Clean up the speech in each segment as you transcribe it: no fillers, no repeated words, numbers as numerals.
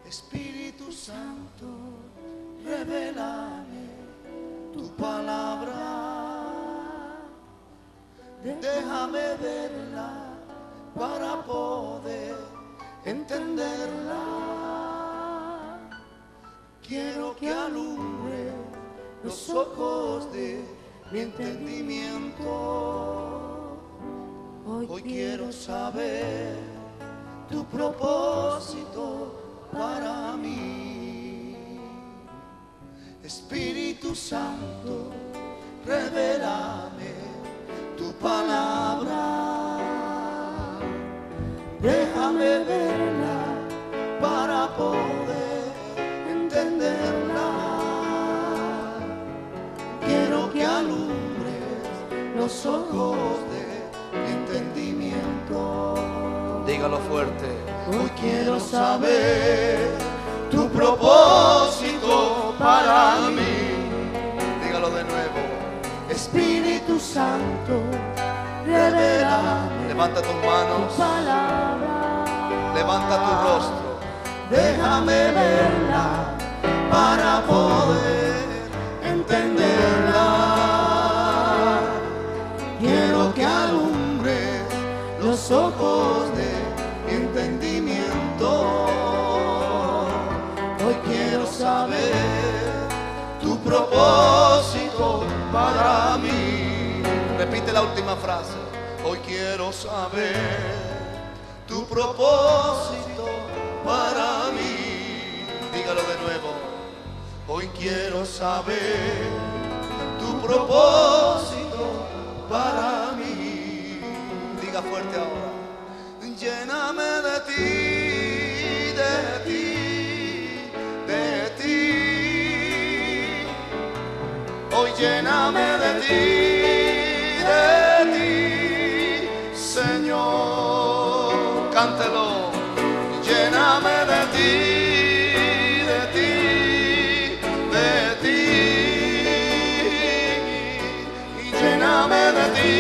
Espíritu Santo, revélame tu palabra. Déjame verla para poder entenderla. Quiero que alumbre los ojos de mi entendimiento. Hoy quiero saber tu propósito para mí. Espíritu Santo, revélame tu palabra. Déjame verla para poder entenderla. Quiero que alumbres los ojos de mi entendimiento. Dígalo fuerte. Hoy quiero saber tu propósito para mí. Dígalo de nuevo. Espíritu Santo, revélame. Levanta tus manos. Tu palabra. Levanta tu rostro. Déjame verla para poder entenderla. Quiero que alumbres los ojos de mi entendimiento. Hoy quiero saber tu propósito para mí. Repite la última frase. Hoy quiero saber tu propósito para mí. Dígalo de nuevo. Hoy quiero saber tu propósito para mí. Diga fuerte ahora. Lléname de ti, de ti, de ti. Hoy lléname de ti, Señor. Cántelo. Lléname de ti, de ti, de ti. Y lléname de ti,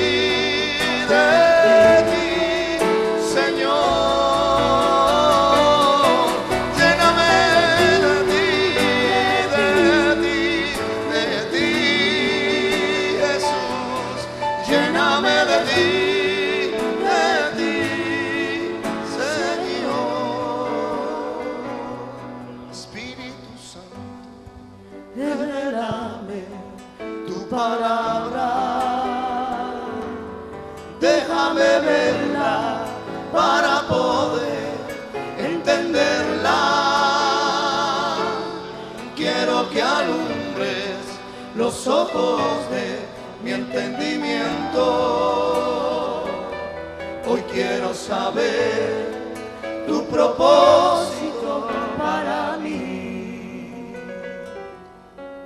de ti. Palabra, déjame verla para poder entenderla. Quiero que alumbres los ojos de mi entendimiento. Hoy quiero saber tu propósito para mí.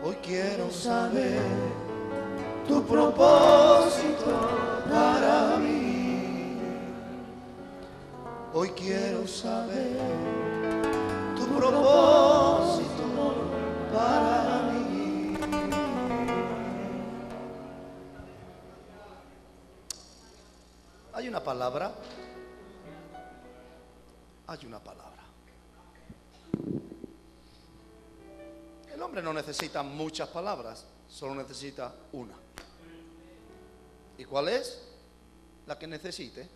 Hoy quiero saber tu propósito para mí. Hoy quiero saber tu propósito para mí. Hay una palabra. Hay una palabra. El hombre no necesita muchas palabras, solo necesita una. ¿Y cuál es? La que necesite.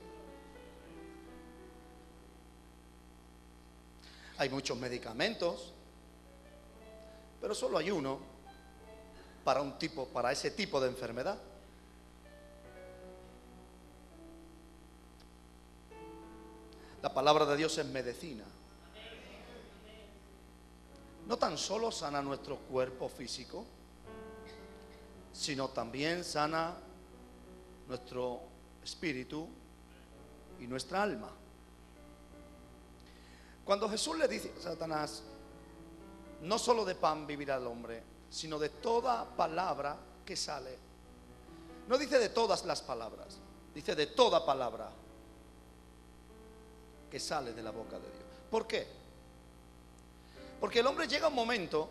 Hay muchos medicamentos, pero solo hay uno para ese tipo de enfermedad. La palabra de Dios es medicina. No tan solo sana nuestro cuerpo físico, sino también sana nuestro espíritu y nuestra alma. Cuando Jesús le dice a Satanás, no solo de pan vivirá el hombre, sino de toda palabra que sale. No dice de todas las palabras, dice de toda palabra que sale de la boca de Dios. ¿Por qué? Porque el hombre llega a un momento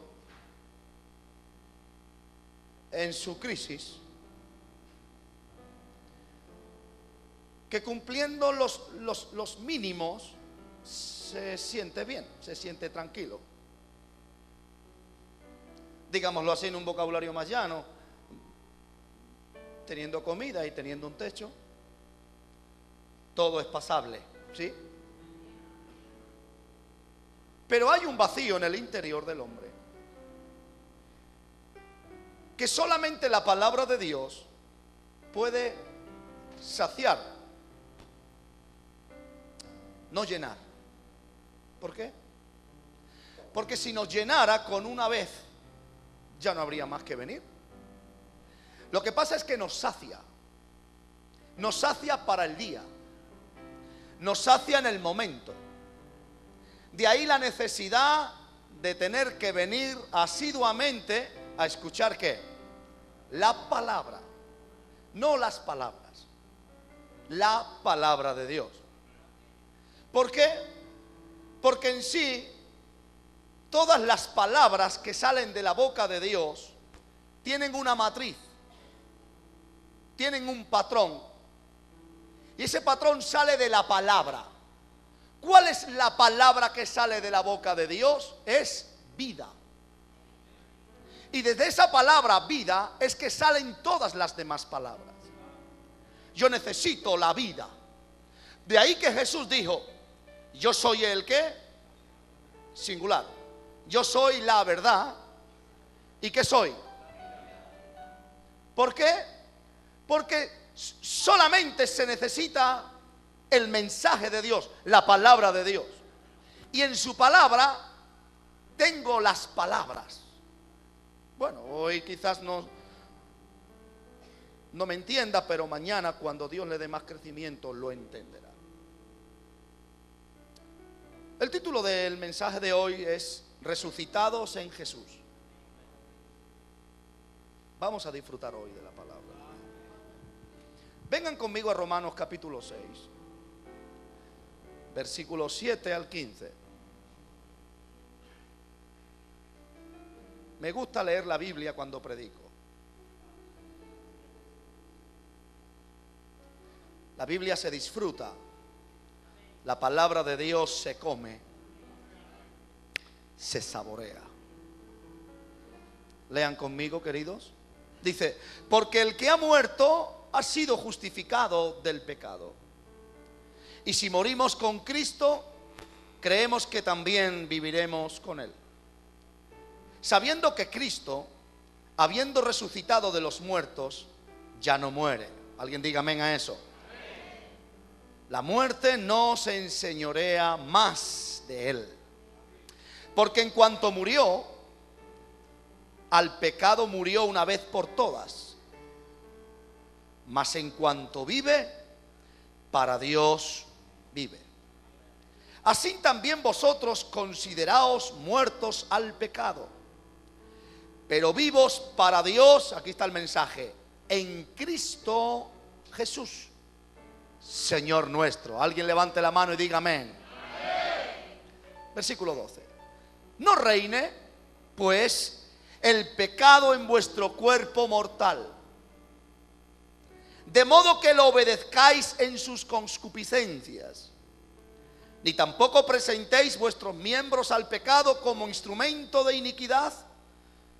en su crisis que cumpliendo los mínimos se siente bien, se siente tranquilo. Digámoslo así en un vocabulario más llano, teniendo comida y teniendo un techo, todo es pasable, ¿sí? Pero hay un vacío en el interior del hombre que solamente la palabra de Dios puede saciar, no llenar. ¿Por qué? Porque si nos llenara con una vez, ya no habría más que venir. Lo que pasa es que nos sacia para el día, nos sacia en el momento. De ahí la necesidad de tener que venir asiduamente a escuchar ¿qué? La palabra, no las palabras, la palabra de Dios. ¿Por qué? Porque en sí todas las palabras que salen de la boca de Dios tienen una matriz, tienen un patrón, y ese patrón sale de la palabra. ¿Cuál es la palabra que sale de la boca de Dios? Es vida. Y desde esa palabra vida es que salen todas las demás palabras. Yo necesito la vida. De ahí que Jesús dijo: yo soy el ¿qué? Singular. Yo soy la verdad. ¿Y qué soy? ¿Por qué? Porque solamente se necesita el mensaje de Dios, la palabra de Dios. Y en su palabra tengo las palabras. Bueno, hoy quizás no me entienda, pero mañana, cuando Dios le dé más crecimiento, lo entenderá. El título del mensaje de hoy es Resucitados en Jesús. Vamos a disfrutar hoy de la palabra. Vengan conmigo a Romanos capítulo 6, versículos 7 al 15. Me gusta leer la Biblia cuando predico. La Biblia se disfruta, la palabra de Dios se come, se saborea. Lean conmigo, queridos. Dice: porque el que ha muerto ha sido justificado del pecado. Y si morimos con Cristo, creemos que también viviremos con Él. Sabiendo que Cristo, habiendo resucitado de los muertos, ya no muere. Alguien diga amén a eso. La muerte no se enseñorea más de Él. Porque en cuanto murió, al pecado murió una vez por todas. Mas en cuanto vive, para Dios vive. Así también vosotros consideraos muertos al pecado, pero vivos para Dios. Aquí está el mensaje: en Cristo Jesús, Señor nuestro. Alguien levante la mano y diga amén. Versículo 12. No reine pues el pecado en vuestro cuerpo mortal, de modo que lo obedezcáis en sus concupiscencias, ni tampoco presentéis vuestros miembros al pecado como instrumento de iniquidad,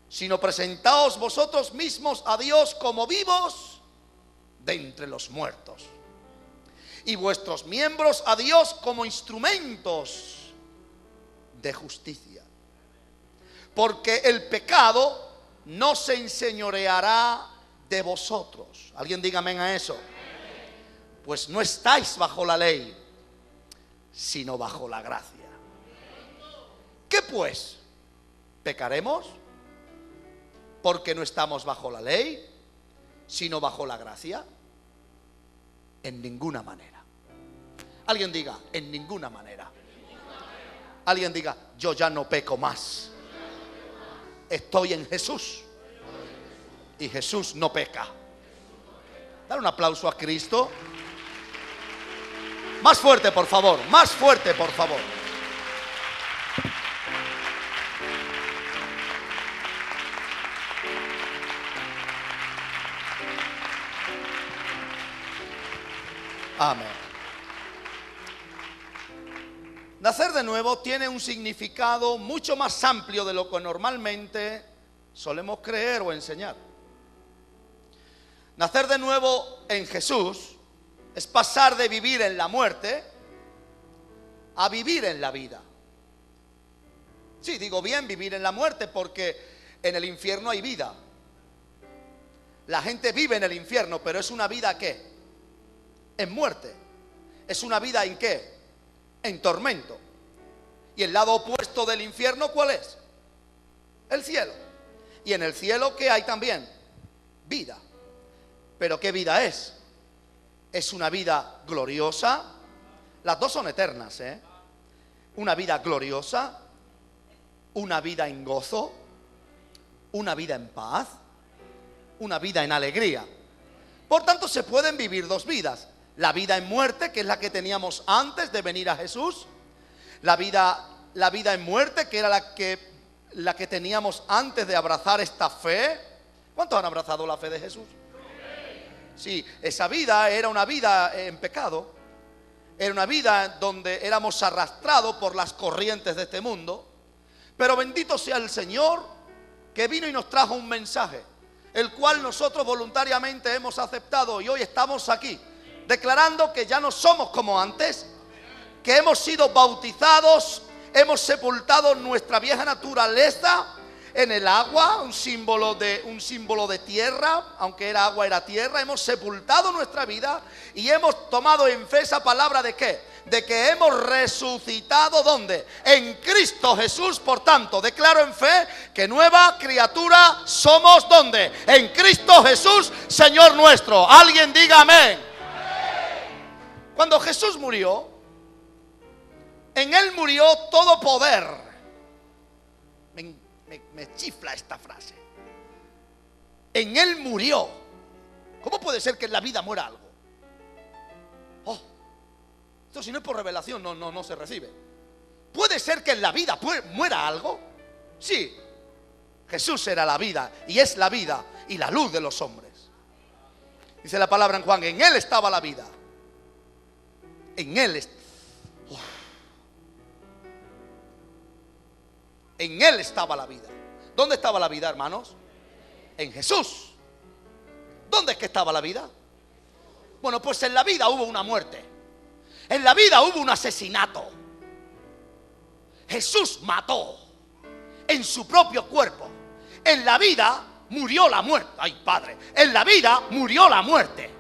sino presentaos vosotros mismos a Dios como vivos de entre los muertos, y vuestros miembros a Dios como instrumentos de justicia. Porque el pecado no se enseñoreará de vosotros. Alguien diga amén a eso. Pues no estáis bajo la ley, sino bajo la gracia. ¿Qué pues? ¿Pecaremos porque no estamos bajo la ley, sino bajo la gracia? En ninguna manera. Alguien diga, en ninguna manera. Alguien diga, yo ya no peco más. Estoy en Jesús y Jesús no peca. Dale un aplauso a Cristo. Más fuerte, por favor. Más fuerte, por favor. Amén. Nacer de nuevo tiene un significado mucho más amplio de lo que normalmente solemos creer o enseñar. Nacer de nuevo en Jesús es pasar de vivir en la muerte a vivir en la vida. Sí, digo bien vivir en la muerte porque en el infierno hay vida. La gente vive en el infierno, pero es una vida ¿qué? En muerte. Es una vida ¿en qué? En tormento. Y el lado opuesto del infierno, ¿cuál es? El cielo. Y en el cielo ¿qué hay también? Vida. ¿Pero qué vida es? Es una vida gloriosa. Las dos son eternas, ¿eh? Una vida gloriosa, una vida en gozo, una vida en paz, una vida en alegría. Por tanto, se pueden vivir dos vidas. La vida en muerte, que es la que teníamos antes de venir a Jesús. La vida en muerte, que era la que teníamos antes de abrazar esta fe. ¿Cuántos han abrazado la fe de Jesús? Sí, esa vida era una vida en pecado. Era una vida donde éramos arrastrados por las corrientes de este mundo. Pero bendito sea el Señor que vino y nos trajo un mensaje, el cual nosotros voluntariamente hemos aceptado. Y hoy estamos aquí declarando que ya no somos como antes, que hemos sido bautizados, hemos sepultado nuestra vieja naturaleza en el agua, un símbolo de tierra, aunque era agua, era tierra. Hemos sepultado nuestra vida y hemos tomado en fe esa palabra de ¿qué? De que hemos resucitado, ¿dónde? En Cristo Jesús. Por tanto, declaro en fe que nueva criatura somos, ¿dónde? En Cristo Jesús, Señor nuestro. Alguien diga amén. Cuando Jesús murió, en Él murió todo poder. Me chifla esta frase. En Él murió. ¿Cómo puede ser que en la vida muera algo? Oh, esto si no es por revelación no se recibe. ¿Puede ser que en la vida muera algo? Sí. Jesús era la vida y es la vida y la luz de los hombres. Dice la palabra en Juan, en Él estaba la vida. En Él En Él estaba la vida. ¿Dónde estaba la vida, hermanos? En Jesús. ¿Dónde es que estaba la vida? Bueno, pues en la vida hubo una muerte. En la vida hubo un asesinato. Jesús mató en su propio cuerpo. En la vida murió la muerte. Ay, Padre. En la vida murió la muerte.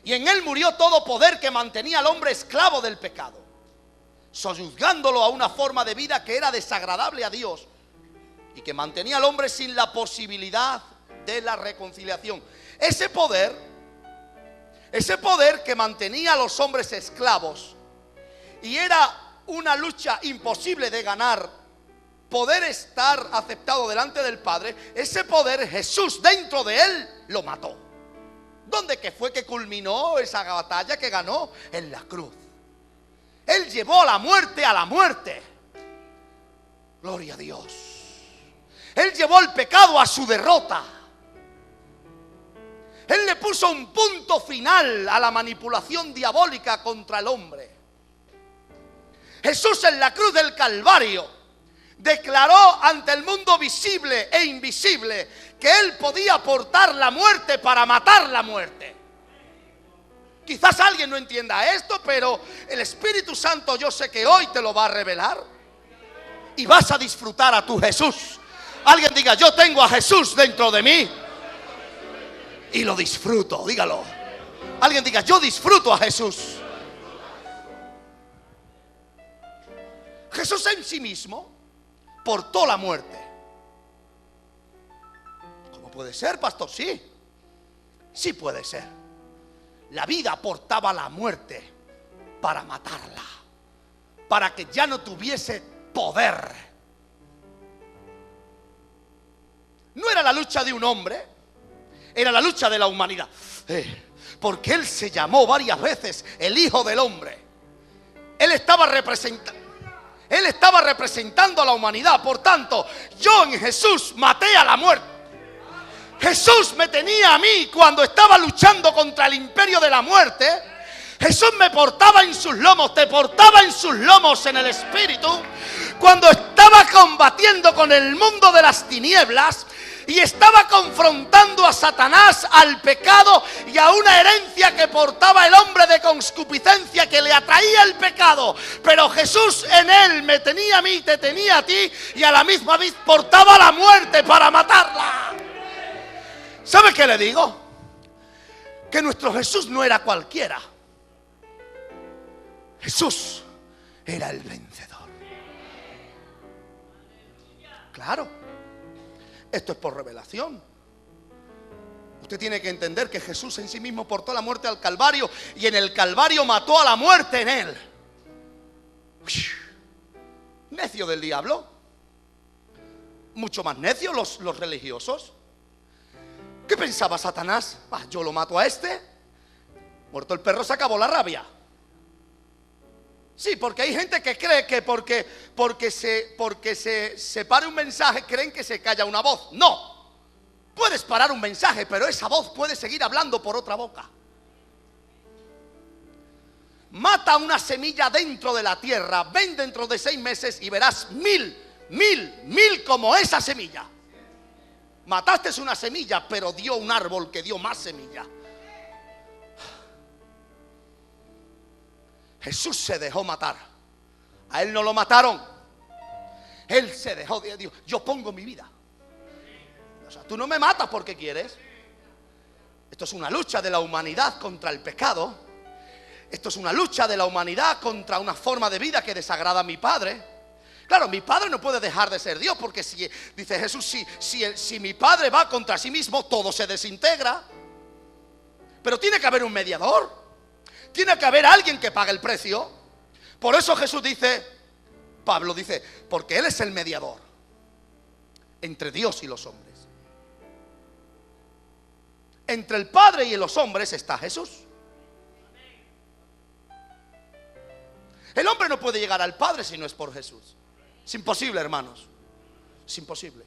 Y en Él murió todo poder que mantenía al hombre esclavo del pecado, sojuzgándolo a una forma de vida que era desagradable a Dios y que mantenía al hombre sin la posibilidad de la reconciliación. Ese poder que mantenía a los hombres esclavos y era una lucha imposible de ganar, poder estar aceptado delante del Padre, ese poder Jesús dentro de Él lo mató. ¿Dónde que fue que culminó esa batalla que ganó? En la cruz. Él llevó la muerte a la muerte. Gloria a Dios. Él llevó el pecado a su derrota. Él le puso un punto final a la manipulación diabólica contra el hombre. Jesús en la cruz del Calvario declaró ante el mundo visible e invisible que Él podía portar la muerte para matar la muerte. Quizás alguien no entienda esto, pero el Espíritu Santo yo sé que hoy te lo va a revelar y vas a disfrutar a tu Jesús. Alguien diga, yo tengo a Jesús dentro de mí y lo disfruto, dígalo. Alguien diga, yo disfruto a Jesús. Jesús en sí mismo portó la muerte. ¿Cómo puede ser, pastor? Sí puede ser. La vida portaba la muerte para matarla, para que ya no tuviese poder. No era la lucha de un hombre, era la lucha de la humanidad. Porque Él se llamó varias veces el Hijo del Hombre. Él estaba representando a la humanidad. Por tanto, yo en Jesús maté a la muerte. Jesús me tenía a mí cuando estaba luchando contra el imperio de la muerte. Jesús me portaba en sus lomos, te portaba en sus lomos en el Espíritu, cuando estaba combatiendo con el mundo de las tinieblas y estaba confrontando a Satanás, al pecado y a una herencia que portaba el hombre de concupiscencia que le atraía el pecado. Pero Jesús en él me tenía a mí, te tenía a ti, y a la misma vez portaba la muerte para matarla. ¿Sabe qué le digo? Que nuestro Jesús no era cualquiera. Jesús era el vencedor. Claro, esto es por revelación. Usted tiene que entender que Jesús en sí mismo portó la muerte al Calvario, y en el Calvario mató a la muerte en él. Necio del diablo. Mucho más necios los religiosos. ¿Qué pensaba Satanás? Yo lo mato a este, muerto el perro se acabó la rabia. Sí, porque hay gente que cree que porque se para un mensaje, creen que se calla una voz. No, puedes parar un mensaje, pero esa voz puede seguir hablando por otra boca. Mata una semilla dentro de la tierra, ven dentro de 6 meses y verás mil como esa semilla. Mataste una semilla, pero dio un árbol que dio más semilla. Jesús se dejó matar. A él no lo mataron. Él se dejó de Dios. Yo pongo mi vida. O sea, tú no me matas porque quieres. Esto es una lucha de la humanidad contra el pecado. Esto es una lucha de la humanidad contra una forma de vida que desagrada a mi Padre. Claro, mi Padre no puede dejar de ser Dios, porque si, dice Jesús, si mi Padre va contra sí mismo, todo se desintegra. Pero tiene que haber un mediador. Tiene que haber alguien que pague el precio. Por eso Jesús dice, Pablo dice, porque Él es el mediador entre Dios y los hombres. Entre el Padre y los hombres está Jesús. El hombre no puede llegar al Padre si no es por Jesús. Es imposible, hermanos. Es imposible.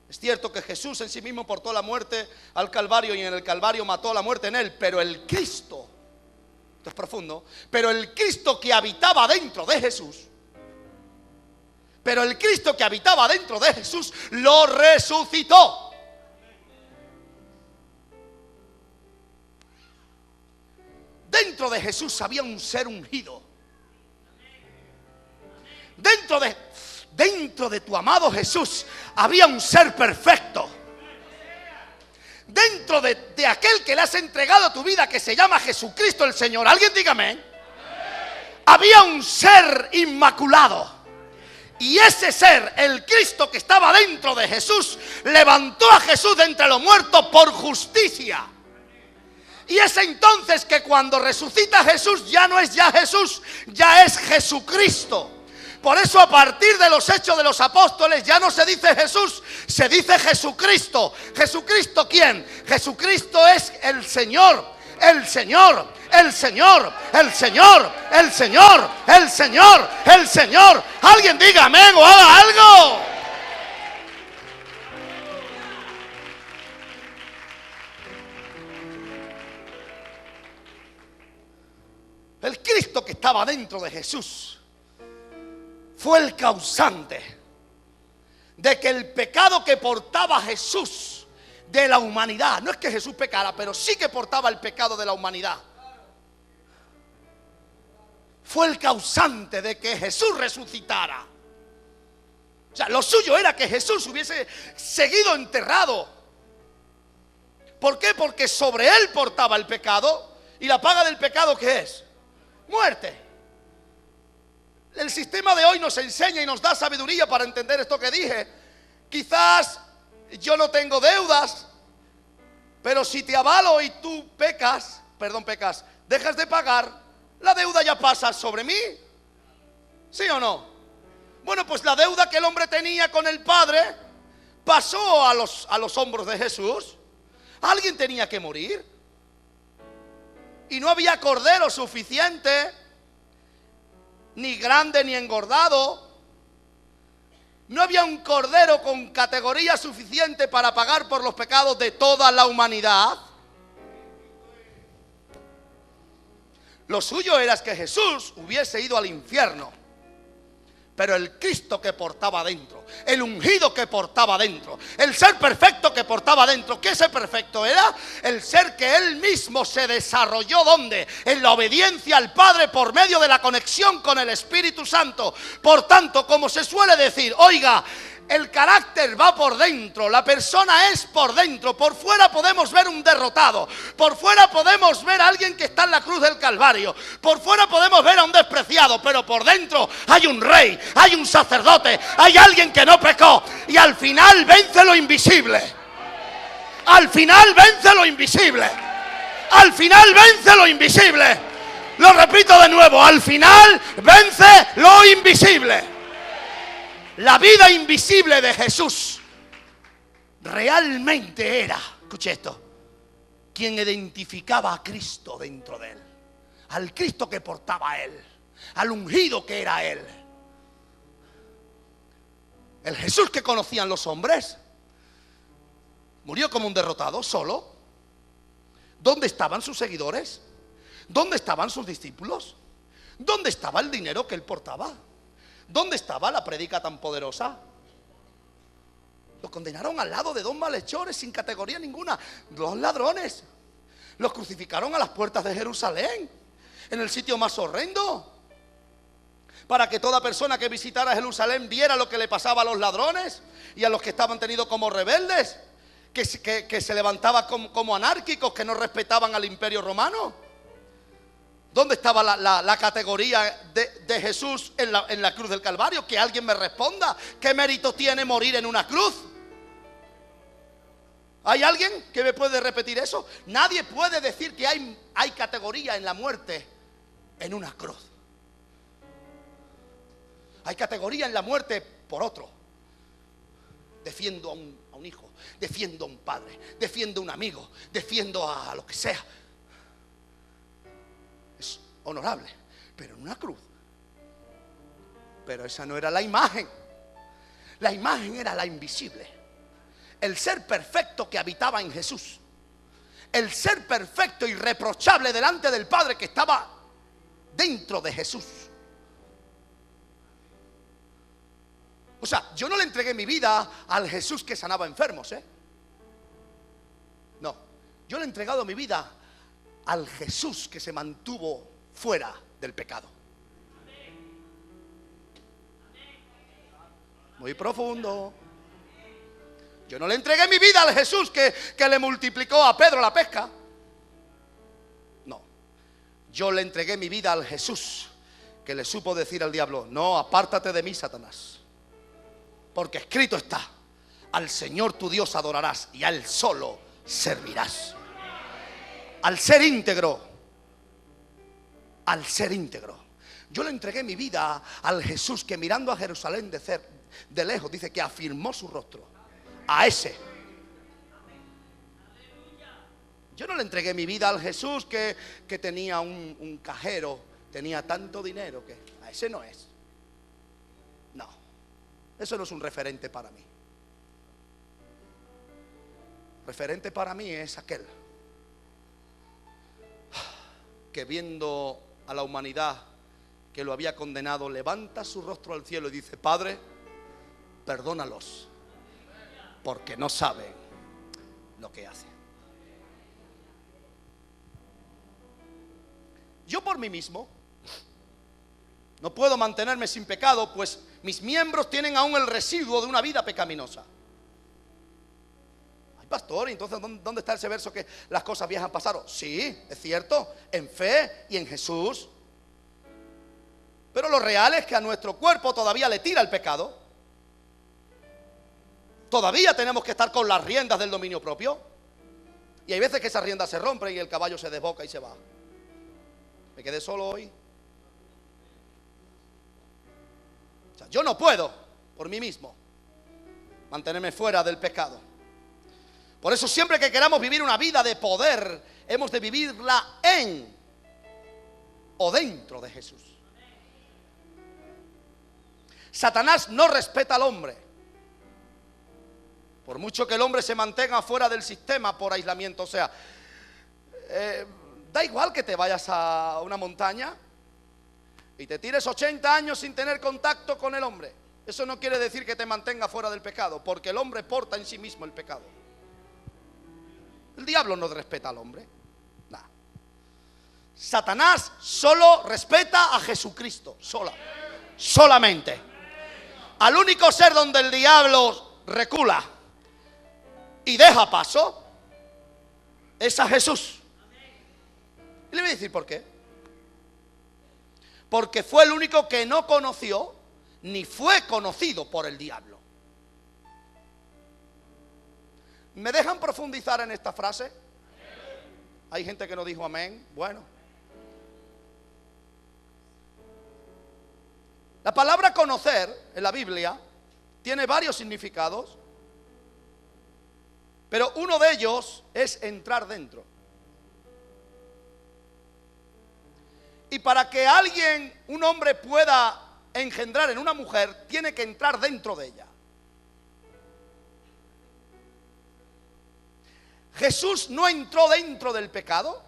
Es cierto que Jesús en sí mismo portó la muerte al Calvario, y en el Calvario mató la muerte en él. Pero el Cristo, esto es profundo, pero el Cristo que habitaba dentro de Jesús, lo resucitó. Dentro de Jesús había un ser ungido. Dentro de tu amado Jesús había un ser perfecto. Dentro de aquel que le has entregado tu vida, que se llama Jesucristo el Señor, alguien dígame, había un ser inmaculado. Y ese ser, el Cristo que estaba dentro de Jesús, levantó a Jesús de entre los muertos por justicia. Y es entonces que cuando resucita Jesús, ya no es ya Jesús, ya es Jesucristo. Por eso a partir de los Hechos de los Apóstoles ya no se dice Jesús, se dice Jesucristo. ¿Jesucristo quién? Jesucristo es el Señor, el Señor, el Señor, el Señor, el Señor, el Señor, el Señor. Alguien diga amén o haga algo. El Cristo que estaba dentro de Jesús fue el causante de que el pecado que portaba Jesús de la humanidad, no es que Jesús pecara, pero sí que portaba el pecado de la humanidad, fue el causante de que Jesús resucitara. O sea, lo suyo era que Jesús hubiese seguido enterrado. ¿Por qué? Porque sobre él portaba el pecado, y la paga del pecado, ¿qué es? Muerte. El sistema de hoy nos enseña y nos da sabiduría para entender esto que dije. Quizás yo no tengo deudas, pero si te avalo y tú pecas, dejas de pagar, la deuda ya pasa sobre mí. ¿Sí o no? Bueno, pues la deuda que el hombre tenía con el Padre pasó a los hombros de Jesús. Alguien tenía que morir. Y no había cordero suficiente, ni grande ni engordado, No había un cordero con categoría suficiente para pagar por los pecados de toda la humanidad. Lo suyo era que Jesús hubiese ido al infierno. Pero el Cristo que portaba dentro, el ungido que portaba dentro, el ser perfecto que portaba dentro, ¿qué ser perfecto era? El ser que Él mismo se desarrolló, ¿dónde? En la obediencia al Padre por medio de la conexión con el Espíritu Santo. Por tanto, como se suele decir, oiga, el carácter va por dentro, la persona es por dentro. Por fuera podemos ver un derrotado, por fuera podemos ver a alguien que está en la cruz del Calvario, por fuera podemos ver a un despreciado, pero por dentro hay un rey, hay un sacerdote, hay alguien que no pecó. Y al final vence lo invisible. Al final vence lo invisible. Al final vence lo invisible. Lo repito de nuevo, al final vence lo invisible. La vida invisible de Jesús realmente era, escuche esto, quien identificaba a Cristo dentro de Él, al Cristo que portaba a Él, al ungido que era Él. El Jesús que conocían los hombres murió como un derrotado, solo. ¿Dónde estaban sus seguidores? ¿Dónde estaban sus discípulos? ¿Dónde estaba el dinero que Él portaba? ¿Dónde estaba la prédica tan poderosa? Lo condenaron al lado de dos malhechores sin categoría ninguna, dos ladrones. Los crucificaron a las puertas de Jerusalén, en el sitio más horrendo, para que toda persona que visitara Jerusalén viera lo que le pasaba a los ladrones y a los que estaban tenidos como rebeldes, que se levantaban como anárquicos, que no respetaban al imperio romano. ¿Dónde estaba la categoría de Jesús en la cruz del Calvario? Que alguien me responda. ¿Qué mérito tiene morir en una cruz? ¿Hay alguien que me puede repetir eso? Nadie puede decir que hay categoría en la muerte en una cruz. Hay categoría en la muerte por otro. Defiendo a un hijo, defiendo a un padre, defiendo a un amigo, defiendo a lo que sea. Es honorable, pero en una cruz. Pero esa no era la imagen. La imagen era la invisible. El ser perfecto que habitaba en Jesús. El ser perfecto, irreprochable delante del Padre que estaba dentro de Jesús. O sea, yo no le entregué mi vida al Jesús que sanaba enfermos, No, yo le he entregado mi vida al Jesús que se mantuvo fuera del pecado. Muy profundo. Yo no le entregué mi vida al Jesús que le multiplicó a Pedro la pesca. No, yo le entregué mi vida al Jesús que le supo decir al diablo: no, apártate de mí, Satanás, porque escrito está: al Señor tu Dios adorarás y a Él solo servirás. Al ser íntegro, yo le entregué mi vida al Jesús que mirando a Jerusalén de lejos, dice que afirmó su rostro. A ese. Yo no le entregué mi vida al Jesús que tenía un cajero, tenía tanto dinero, que a ese no es. No, eso no es un referente para mí. Referente para mí es aquel que, viendo a la humanidad que lo había condenado, levanta su rostro al cielo y dice: Padre, perdónalos, porque no saben lo que hacen. Yo por mí mismo no puedo mantenerme sin pecado, pues mis miembros tienen aún el residuo de una vida pecaminosa. Ay, pastor, entonces ¿dónde está ese verso que las cosas viejas pasaron? Sí, es cierto, en fe y en Jesús. Pero lo real es que a nuestro cuerpo todavía le tira el pecado. Todavía tenemos que estar con las riendas del dominio propio. Y hay veces que esas riendas se rompen y el caballo se desboca y se va. Me quedé solo hoy. O sea, yo no puedo por mí mismo mantenerme fuera del pecado. Por eso siempre que queramos vivir una vida de poder, hemos de vivirla en o dentro de Jesús. Satanás no respeta al hombre. Por mucho que el hombre se mantenga fuera del sistema por aislamiento, o sea, da igual que te vayas a una montaña y te tires 80 años sin tener contacto con el hombre. Eso no quiere decir que te mantenga fuera del pecado, porque el hombre porta en sí mismo el pecado. El diablo no respeta al hombre. Nah. Satanás solo respeta a Jesucristo, solamente. Al único ser donde el diablo recula y deja paso es a Jesús. Y le voy a decir por qué. Porque fue el único que no conoció ni fue conocido por el diablo. ¿Me dejan profundizar en esta frase? Hay gente que no dijo amén. Bueno, la palabra conocer en la Biblia tiene varios significados, pero uno de ellos es entrar dentro. Y para que alguien, un hombre, pueda engendrar en una mujer, tiene que entrar dentro de ella. Jesús no entró dentro del pecado,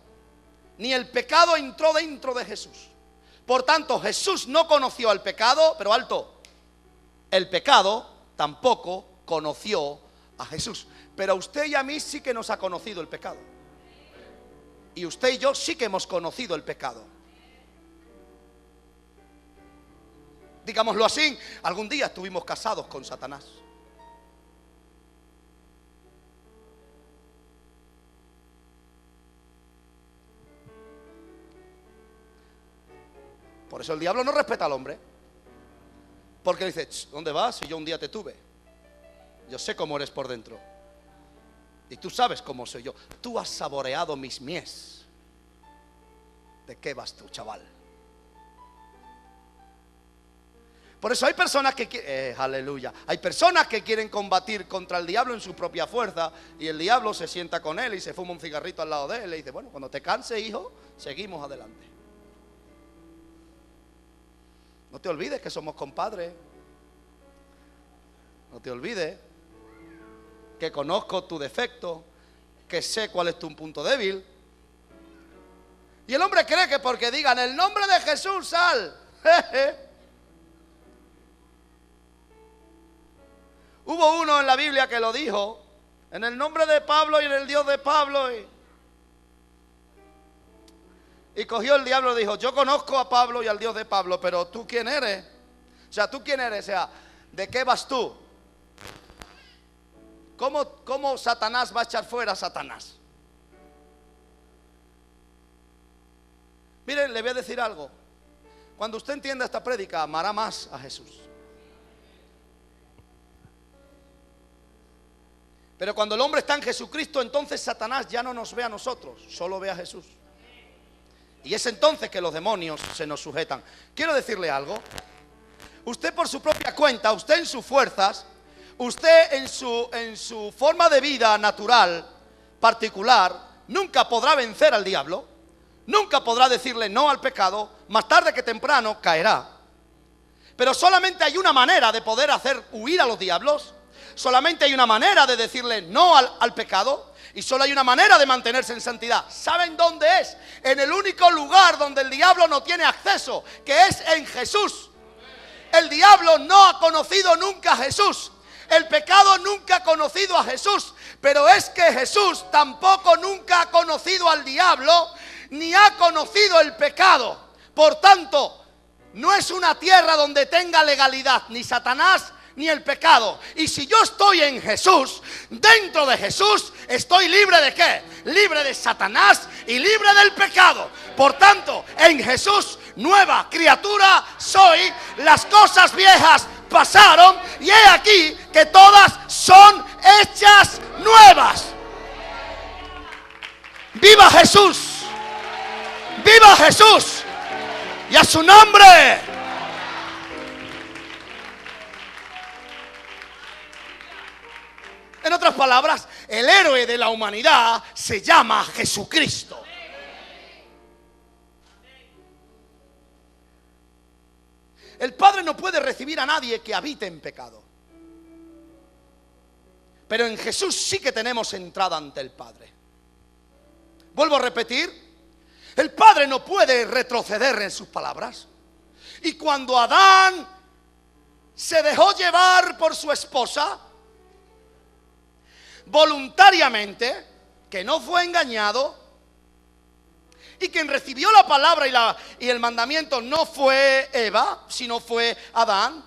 ni el pecado entró dentro de Jesús. Por tanto, Jesús no conoció al pecado, pero alto, el pecado tampoco conoció a Jesús. Pero a usted y a mí sí que nos ha conocido el pecado. Y usted y yo sí que hemos conocido el pecado. Digámoslo así, algún día estuvimos casados con Satanás. Por eso el diablo no respeta al hombre. Porque le dice, ¿dónde vas? Si yo un día te tuve. Yo sé cómo eres por dentro. Y tú sabes cómo soy yo. Tú has saboreado mis mies. ¿De qué vas tú, chaval? Por eso hay personas que aleluya, hay personas que quieren combatir contra el diablo en su propia fuerza, y el diablo se sienta con él y se fuma un cigarrito al lado de él y le dice, bueno, cuando te canses, hijo, seguimos adelante. No te olvides que somos compadres. No te olvides que conozco tu defecto, que sé cuál es tu punto débil. Y el hombre cree que porque digan el nombre de Jesús, sal. Hubo uno en la Biblia que lo dijo, en el nombre de Pablo y en el Dios de Pablo. Y cogió el diablo y dijo, yo conozco a Pablo y al Dios de Pablo, pero ¿tú quién eres? O sea, ¿tú quién eres? O sea, ¿de qué vas tú? ¿Cómo Satanás va a echar fuera a Satanás? Miren, le voy a decir algo. Cuando usted entienda esta prédica, amará más a Jesús. Pero cuando el hombre está en Jesucristo, entonces Satanás ya no nos ve a nosotros, solo ve a Jesús. Y es entonces que los demonios se nos sujetan. Quiero decirle algo. Usted por su propia cuenta, usted en sus fuerzas, usted en su forma de vida natural, particular, nunca podrá vencer al diablo. Nunca podrá decirle no al pecado. Más tarde que temprano caerá. Pero solamente hay una manera de poder hacer huir a los diablos. Solamente hay una manera de decirle no al pecado. Y solo hay una manera de mantenerse en santidad. ¿Saben dónde es? En el único lugar donde el diablo no tiene acceso, que es en Jesús. El diablo no ha conocido nunca a Jesús. El pecado nunca ha conocido a Jesús. Pero es que Jesús tampoco nunca ha conocido al diablo, ni ha conocido el pecado. Por tanto, no es una tierra donde tenga legalidad ni Satanás ni el pecado. Y si yo estoy en Jesús, dentro de Jesús, estoy libre ¿de qué? Libre de Satanás y libre del pecado. Por tanto, en Jesús, nueva criatura soy. Las cosas viejas pasaron y he aquí que todas son hechas nuevas. ¡Viva Jesús! ¡Viva Jesús! ¡Y a su nombre! En otras palabras, el héroe de la humanidad se llama Jesucristo. El Padre no puede recibir a nadie que habite en pecado. Pero en Jesús sí que tenemos entrada ante el Padre. Vuelvo a repetir, el Padre no puede retroceder en sus palabras. Y cuando Adán se dejó llevar por su esposa, voluntariamente, que no fue engañado, y quien recibió la palabra y el mandamiento no fue Eva, sino fue Adán.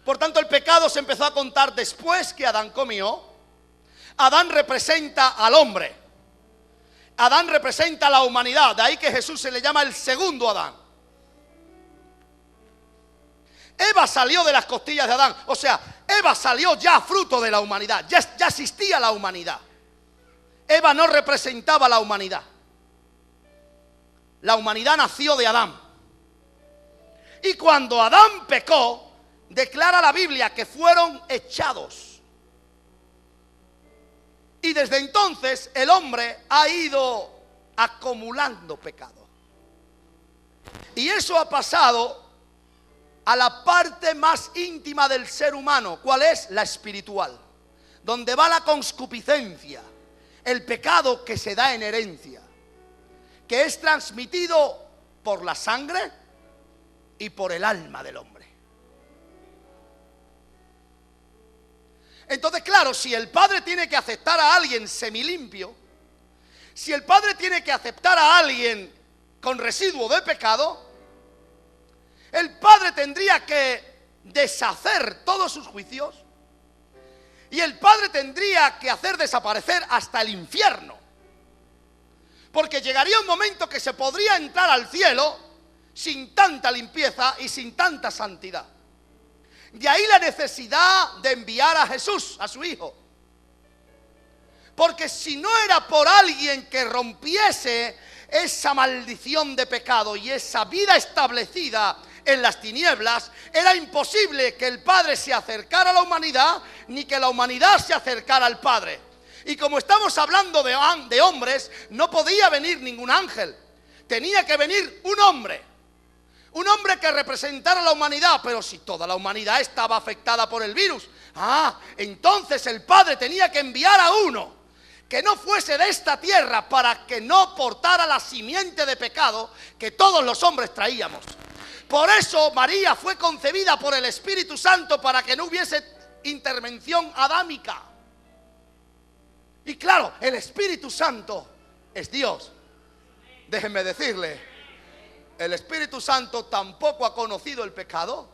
Por tanto, el pecado se empezó a contar después que Adán comió. Adán representa al hombre. Adán representa a la humanidad. De ahí que Jesús se le llama el segundo Adán. Eva salió de las costillas de Adán. O sea, Eva salió ya fruto de la humanidad. Ya existía la humanidad. Eva no representaba la humanidad. La humanidad nació de Adán. Y cuando Adán pecó, declara la Biblia que fueron echados. Y desde entonces el hombre ha ido acumulando pecado. Y eso ha pasado a la parte más íntima del ser humano. ¿Cuál es? La espiritual. Donde va la concupiscencia, el pecado que se da en herencia, que es transmitido por la sangre y por el alma del hombre. Entonces, claro, si el padre tiene que aceptar a alguien semilimpio, si el padre tiene que aceptar a alguien con residuo de pecado, el padre tendría que deshacer todos sus juicios y el padre tendría que hacer desaparecer hasta el infierno. Porque llegaría un momento que se podría entrar al cielo sin tanta limpieza y sin tanta santidad. De ahí la necesidad de enviar a Jesús, a su Hijo. Porque si no era por alguien que rompiese esa maldición de pecado y esa vida establecida en las tinieblas, era imposible que el Padre se acercara a la humanidad, ni que la humanidad se acercara al Padre. Y como estamos hablando de hombres, no podía venir ningún ángel. Tenía que venir un hombre que representara a la humanidad. Pero si toda la humanidad estaba afectada por el virus, entonces el Padre tenía que enviar a uno que no fuese de esta tierra, para que no portara la simiente de pecado que todos los hombres traíamos. Por eso María fue concebida por el Espíritu Santo, para que no hubiese intervención adámica. Y claro, el Espíritu Santo es Dios. Déjenme decirle, el Espíritu Santo tampoco ha conocido el pecado,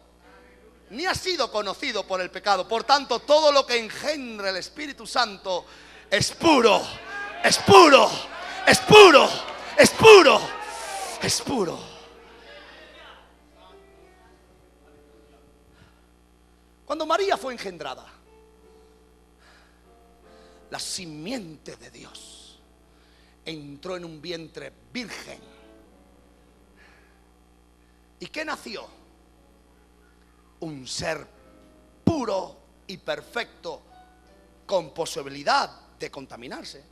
ni ha sido conocido por el pecado. Por tanto, todo lo que engendra el Espíritu Santo es puro, es puro, es puro, es puro, es puro. Cuando María fue engendrada, la simiente de Dios entró en un vientre virgen. ¿Y qué nació? Un ser puro y perfecto, con posibilidad de contaminarse.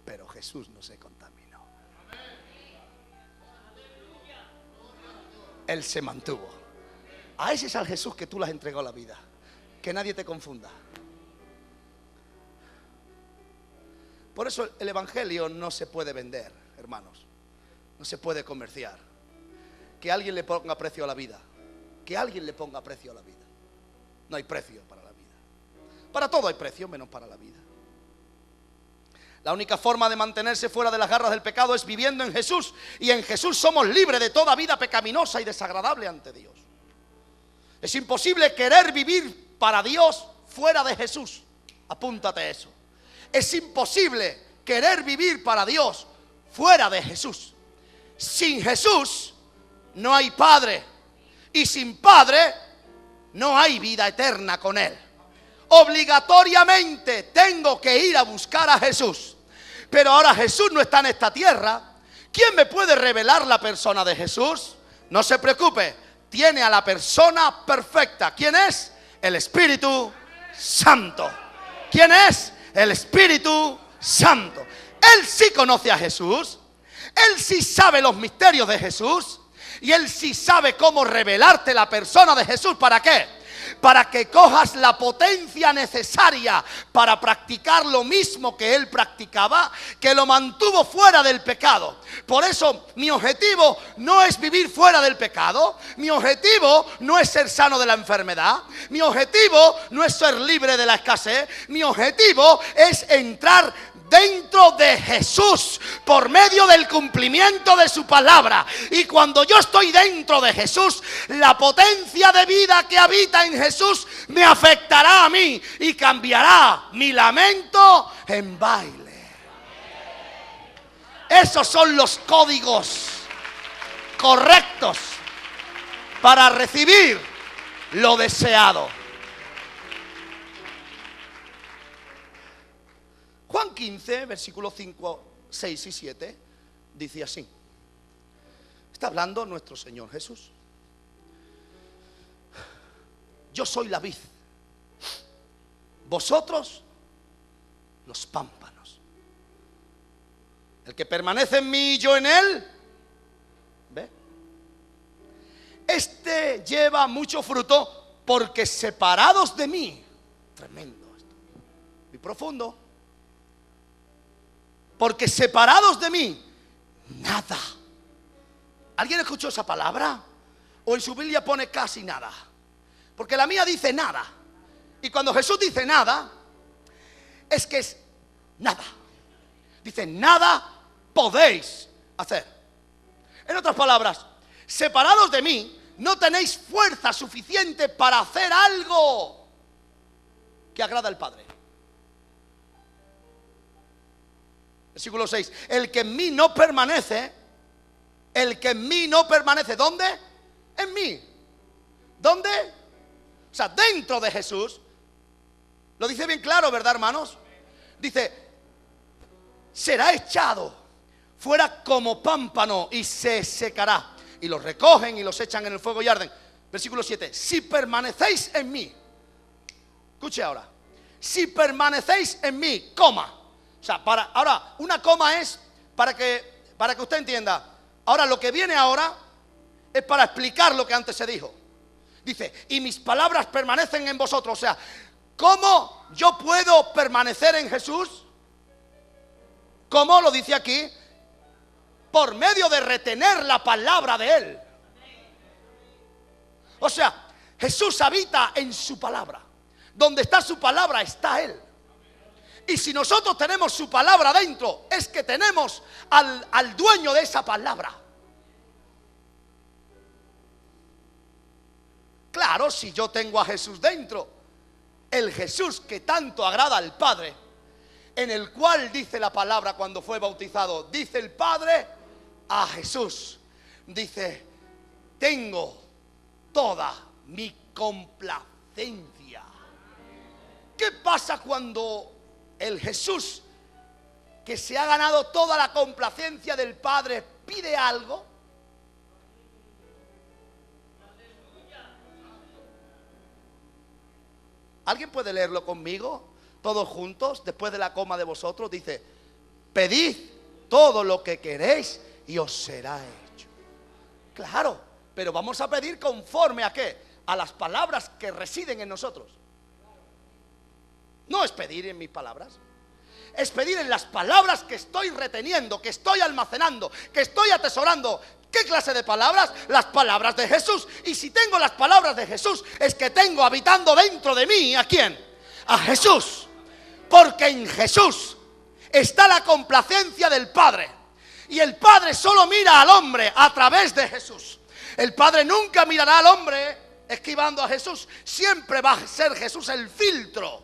Pero Jesús no se contaminó. Él se mantuvo. A ese es al Jesús que tú le has entregado la vida. Que nadie te confunda. Por eso el evangelio no se puede vender, hermanos. No se puede comerciar. Que alguien le ponga precio a la vida. Que alguien le ponga precio a la vida. No hay precio para la vida. Para todo hay precio, menos para la vida. La única forma de mantenerse fuera de las garras del pecado es viviendo en Jesús. Y en Jesús somos libres de toda vida pecaminosa y desagradable ante Dios. Es imposible querer vivir para Dios fuera de Jesús. Apúntate eso. Es imposible querer vivir para Dios fuera de Jesús. Sin Jesús no hay Padre. Y sin Padre no hay vida eterna con Él. Obligatoriamente tengo que ir a buscar a Jesús. Pero ahora Jesús no está en esta tierra. ¿Quién me puede revelar la persona de Jesús? No se preocupe, tiene a la persona perfecta. ¿Quién es? El Espíritu Santo. ¿Quién es? El Espíritu Santo. Él sí conoce a Jesús. Él sí sabe los misterios de Jesús. Y Él sí sabe cómo revelarte la persona de Jesús. ¿Para qué? Para que cojas la potencia necesaria para practicar lo mismo que Él practicaba, que lo mantuvo fuera del pecado. Por eso mi objetivo no es vivir fuera del pecado. Mi objetivo no es ser sano de la enfermedad. Mi objetivo no es ser libre de la escasez. Mi objetivo es entrar dentro de Jesús por medio del cumplimiento de su palabra. Y cuando yo estoy dentro de Jesús, la potencia de vida que habita en Jesús me afectará a mí y cambiará mi lamento en baile. Esos son los códigos correctos para recibir lo deseado. Juan 15, versículos 5, 6 y 7, dice así. Está hablando nuestro Señor Jesús. Yo soy la vid, vosotros los pámpanos. El que permanece en mí y yo en él, ¿ve? Este lleva mucho fruto, porque separados de mí, tremendo esto, muy profundo. Porque separados de mí, nada. ¿Alguien escuchó esa palabra? O en su Biblia pone casi nada. Porque la mía dice nada. Y cuando Jesús dice nada, es que es nada. Dice, nada podéis hacer. En otras palabras, separados de mí, no tenéis fuerza suficiente para hacer algo que agrada al Padre. Versículo 6. El que en mí no permanece, ¿dónde? En mí. ¿Dónde? O sea, dentro de Jesús. Lo dice bien claro, ¿verdad, hermanos? Dice, será echado fuera como pámpano y se secará. Y los recogen y los echan en el fuego y arden. Versículo 7. Si permanecéis en mí. Escuche ahora. Si permanecéis en mí, coma. O sea, ahora, una coma es para que usted entienda. Ahora, lo que viene ahora es para explicar lo que antes se dijo. Dice, y mis palabras permanecen en vosotros. O sea, ¿cómo yo puedo permanecer en Jesús? ¿Cómo? Lo dice aquí. Por medio de retener la palabra de Él. O sea, Jesús habita en su palabra. Donde está su palabra está Él. Y si nosotros tenemos su palabra dentro, es que tenemos al dueño de esa palabra. Claro, si yo tengo a Jesús dentro, el Jesús que tanto agrada al Padre, en el cual dice la palabra cuando fue bautizado, dice el Padre a Jesús, dice, tengo toda mi complacencia. ¿Qué pasa cuando el Jesús que se ha ganado toda la complacencia del Padre pide algo? ¿Alguien puede leerlo conmigo? Todos juntos, después de la coma de vosotros, dice, pedid todo lo que queréis y os será hecho. Claro, pero vamos a pedir conforme a ¿qué? A las palabras que residen en nosotros. No es pedir en mis palabras, es pedir en las palabras que estoy reteniendo, que estoy almacenando, que estoy atesorando. ¿Qué clase de palabras? Las palabras de Jesús. Y si tengo las palabras de Jesús, es que tengo habitando dentro de mí, ¿a quién? A Jesús. Porque en Jesús está la complacencia del Padre. Y el Padre solo mira al hombre a través de Jesús. El Padre nunca mirará al hombre esquivando a Jesús. Siempre va a ser Jesús el filtro.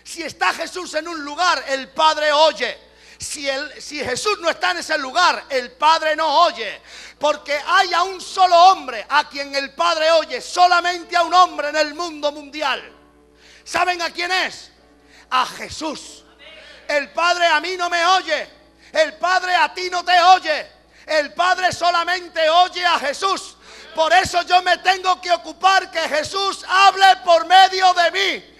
Si está Jesús en un lugar, el Padre oye. Si Jesús no está en ese lugar, el Padre no oye. Porque hay a un solo hombre a quien el Padre oye. Solamente a un hombre en el mundo mundial. ¿Saben a quién es? A Jesús. El Padre a mí no me oye. El Padre a ti no te oye. El Padre solamente oye a Jesús. Por eso yo me tengo que ocupar que Jesús hable por medio de mí.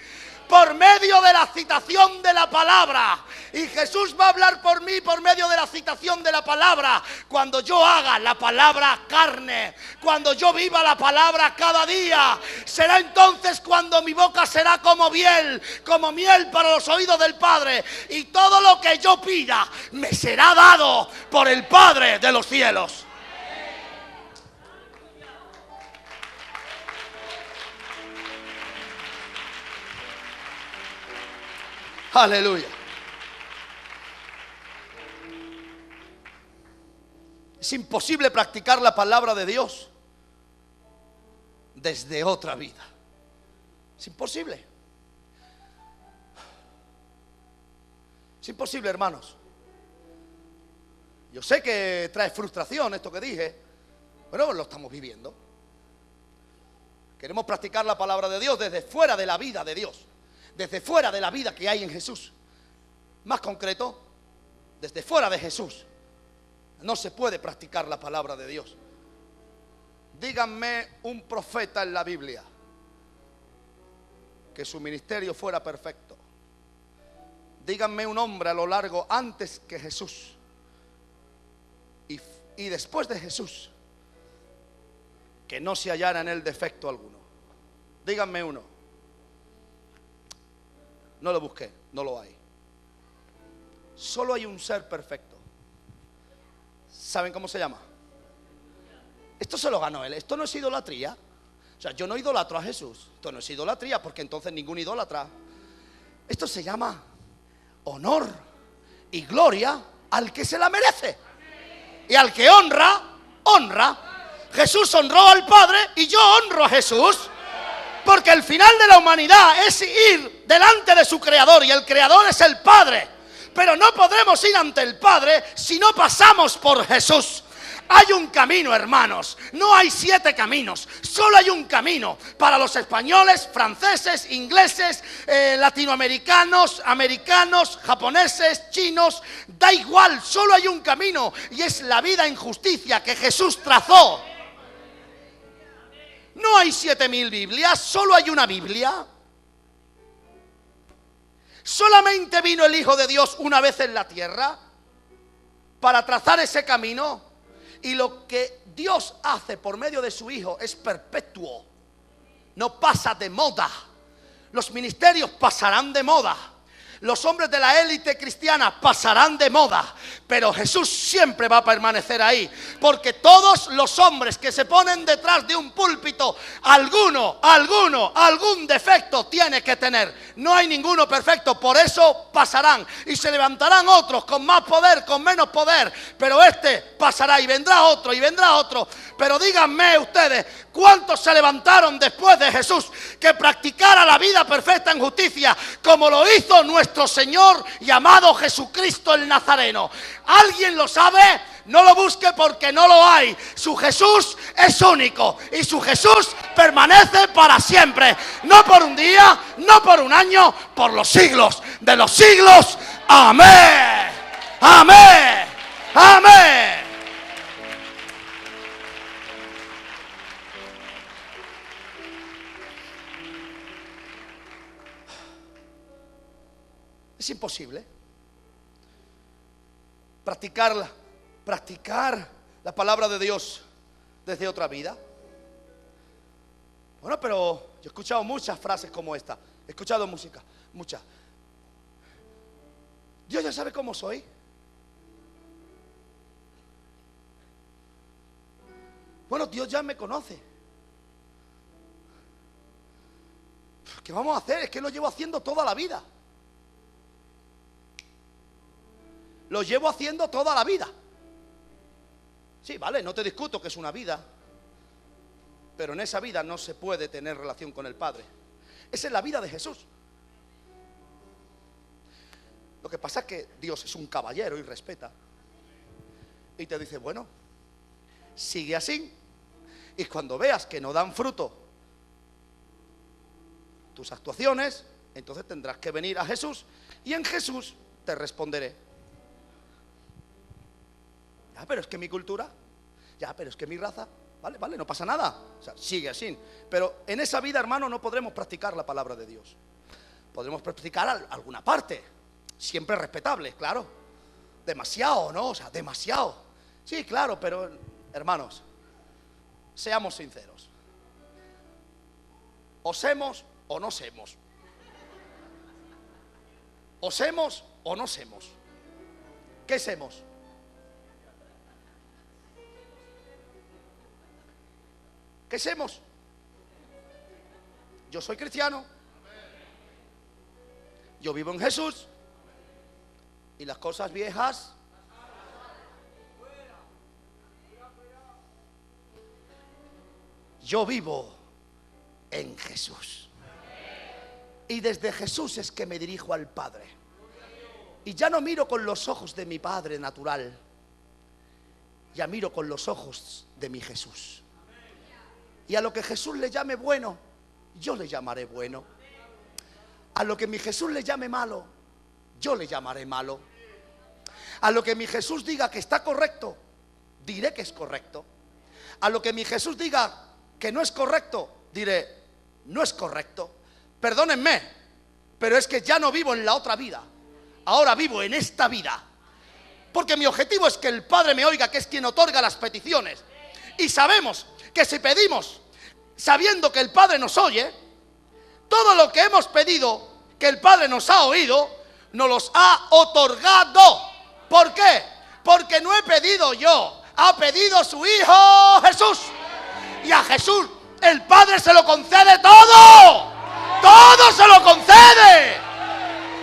Por medio de la citación de la palabra. Y Jesús va a hablar por mí por medio de la citación de la palabra. Cuando yo haga la palabra carne, cuando yo viva la palabra cada día, será entonces cuando mi boca será como miel para los oídos del Padre. Y todo lo que yo pida me será dado por el Padre de los cielos. Aleluya. Es imposible practicar la palabra de Dios desde otra vida. Es imposible. Es imposible, hermanos. Yo sé que trae frustración esto que dije, pero lo estamos viviendo. Queremos practicar la palabra de Dios desde fuera de la vida de Dios, desde fuera de la vida que hay en Jesús. Más concreto, desde fuera de Jesús no se puede practicar la palabra de Dios. Díganme un profeta en la Biblia que su ministerio fuera perfecto. Díganme un hombre a lo largo antes que Jesús y después de Jesús que no se hallara en él defecto alguno. Díganme uno. No lo busqué, no lo hay. Solo hay un ser perfecto. ¿Saben cómo se llama? Esto se lo ganó él. Esto no es idolatría. O sea, yo no idolatro a Jesús. Esto no es idolatría, porque entonces ningún idólatra. Esto se llama honor y gloria al que se la merece. Y al que honra, honra. Jesús honró al Padre y yo honro a Jesús. Porque el final de la humanidad es ir delante de su Creador, y el Creador es el Padre. Pero no podremos ir ante el Padre si no pasamos por Jesús. Hay un camino, hermanos. No hay 7 caminos. Solo hay un camino para los españoles, franceses, ingleses, latinoamericanos, americanos, japoneses, chinos. Da igual, solo hay un camino, y es la vida en justicia que Jesús trazó. No hay 7000 Biblias, solo hay una Biblia. Solamente vino el Hijo de Dios una vez en la tierra para trazar ese camino. Y lo que Dios hace por medio de su Hijo es perpetuo. No pasa de moda. Los ministerios pasarán de moda. Los hombres de la élite cristiana pasarán de moda, pero Jesús siempre va a permanecer ahí, porque todos los hombres que se ponen detrás de un púlpito, algún defecto tiene que tener. No hay ninguno perfecto, por eso pasarán y se levantarán otros con más poder, con menos poder, pero este pasará y vendrá otro y vendrá otro. Pero díganme ustedes, ¿cuántos se levantaron después de Jesús que practicara la vida perfecta en justicia como lo hizo nuestro Señor llamado Jesucristo el Nazareno? ¿Alguien lo sabe? No lo busque porque no lo hay. Su Jesús es único y su Jesús permanece para siempre. No por un día, no por un año, por los siglos de los siglos. Amén. Amén. Amén. Es imposible practicar la palabra de Dios desde otra vida. Bueno, pero yo he escuchado muchas frases como esta. He escuchado música, muchas. Dios ya sabe cómo soy. Bueno, Dios ya me conoce. ¿Qué vamos a hacer? Es que lo llevo haciendo toda la vida. Lo llevo haciendo toda la vida. Sí, vale, no te discuto que es una vida, pero en esa vida no se puede tener relación con el Padre. Esa es la vida de Jesús. Lo que pasa es que Dios es un caballero y respeta. Y te dice, bueno, sigue así. Y cuando veas que no dan fruto tus actuaciones, entonces tendrás que venir a Jesús, y en Jesús te responderé. Ya, pero es que mi cultura, ya, pero es que mi raza, vale, no pasa nada. O sea, sigue así. Pero en esa vida, hermano, no podremos practicar la palabra de Dios. Podremos practicar alguna parte, siempre respetable, claro. Demasiado, ¿no? O sea, demasiado. Sí, claro, pero hermanos, seamos sinceros. O semos o no semos. O semos o no semos. ¿Qué semos? ¿Qué semos? Yo soy cristiano. Yo vivo en Jesús. Y las cosas viejas, yo vivo en Jesús. Y desde Jesús es que me dirijo al Padre. Y ya no miro con los ojos de mi Padre natural. Ya miro con los ojos de mi Jesús. Y a lo que Jesús le llame bueno, yo le llamaré bueno. A lo que mi Jesús le llame malo, yo le llamaré malo. A lo que mi Jesús diga que está correcto, diré que es correcto. A lo que mi Jesús diga que no es correcto, diré, no es correcto. Perdónenme, pero es que ya no vivo en la otra vida. Ahora vivo en esta vida. Porque mi objetivo es que el Padre me oiga, que es quien otorga las peticiones. Y sabemos que si pedimos sabiendo que el Padre nos oye, todo lo que hemos pedido que el Padre nos ha oído, nos los ha otorgado. ¿Por qué? Porque no he pedido yo, ha pedido su Hijo Jesús. Y a Jesús el Padre se lo concede todo. Todo se lo concede.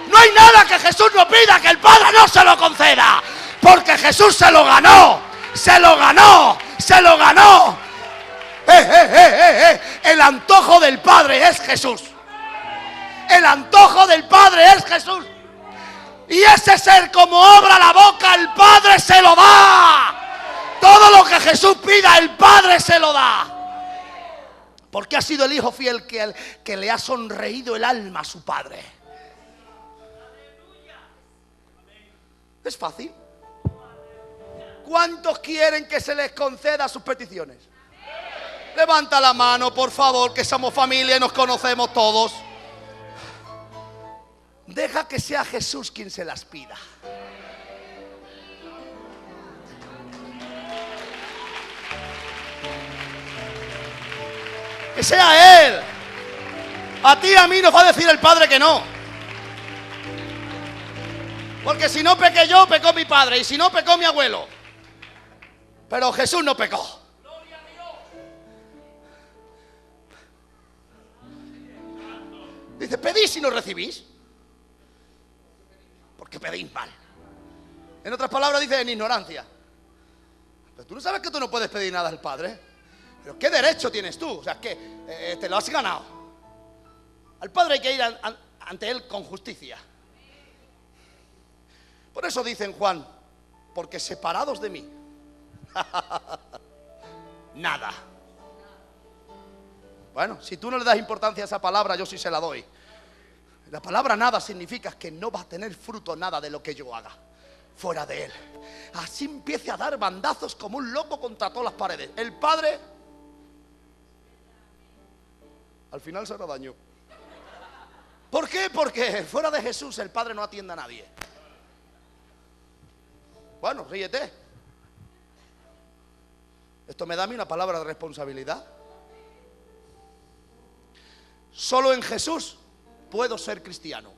No hay nada que Jesús no pida que el Padre no se lo conceda. Porque Jesús se lo ganó. Se lo ganó. Se lo ganó. El antojo del Padre es Jesús. El antojo del Padre es Jesús. Y ese ser, como obra la boca, el Padre se lo da. Todo lo que Jesús pida, el Padre se lo da. Porque ha sido el Hijo fiel que le ha sonreído el alma a su Padre. ¿Es fácil? ¿Cuántos quieren que se les conceda sus peticiones? Levanta la mano, por favor, que somos familia y nos conocemos todos. Deja que sea Jesús quien se las pida. Que sea Él. A ti y a mí nos va a decir el Padre que no. Porque si no pequé yo, pecó mi padre. Y si no, pecó mi abuelo. Pero Jesús no pecó. Dice, pedís y no recibís. Porque pedís mal. En otras palabras dice, en ignorancia. Pero tú no sabes que tú no puedes pedir nada al Padre. Pero ¿qué derecho tienes tú? O sea, que te lo has ganado. Al Padre hay que ir ante Él con justicia. Por eso dice en Juan, porque separados de mí, nada. Bueno, si tú no le das importancia a esa palabra, yo sí se la doy. La palabra nada significa que no va a tener fruto nada de lo que yo haga fuera de Él. Así empiece a dar bandazos como un loco contra todas las paredes. El Padre al final se hará daño. ¿Por qué? Porque fuera de Jesús el Padre no atiende a nadie. Bueno, ríete. Esto me da a mí una palabra de responsabilidad. Solo en Jesús puedo ser cristiano.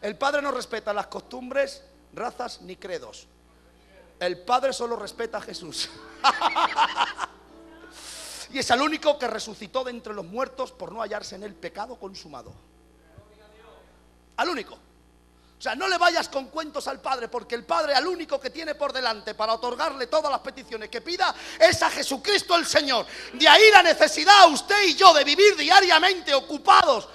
El Padre no respeta las costumbres, razas ni credos. El Padre solo respeta a Jesús. Y es el único que resucitó de entre los muertos por no hallarse en el pecado consumado. Al único. O sea, no le vayas con cuentos al Padre, porque el Padre al único que tiene por delante para otorgarle todas las peticiones que pida es a Jesucristo el Señor. De ahí la necesidad, usted y yo, de vivir diariamente ocupados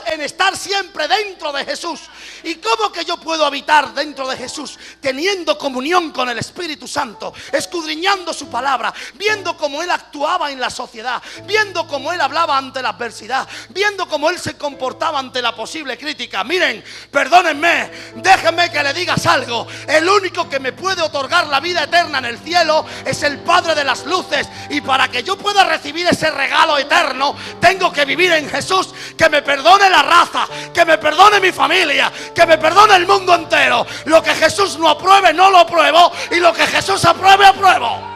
en estar siempre dentro de Jesús. ¿Y cómo que yo puedo habitar dentro de Jesús? Teniendo comunión con el Espíritu Santo, escudriñando su palabra, viendo cómo Él actuaba en la sociedad, viendo cómo Él hablaba ante la adversidad, viendo cómo Él se comportaba ante la posible crítica. Miren, perdón, perdónenme, déjenme que le digas algo. El único que me puede otorgar la vida eterna en el cielo es el Padre de las luces. Y para que yo pueda recibir ese regalo eterno, tengo que vivir en Jesús. Que me perdone la raza, que me perdone mi familia, que me perdone el mundo entero. Lo que Jesús no apruebe, no lo apruebo. Y lo que Jesús apruebe, apruebo.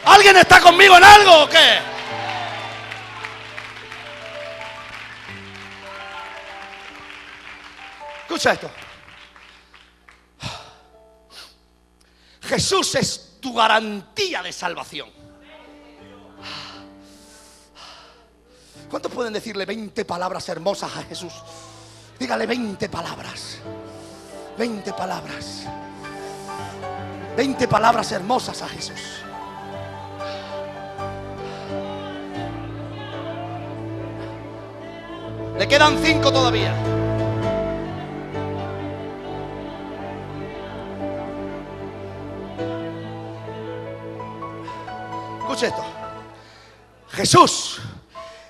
¿Alguien está conmigo en algo o qué? Escucha esto. Jesús es tu garantía de salvación. ¿Cuántos pueden decirle 20 palabras hermosas a Jesús? Dígale 20 palabras. 20 palabras. 20 palabras hermosas a Jesús. Le quedan 5 todavía. Escuche esto. Jesús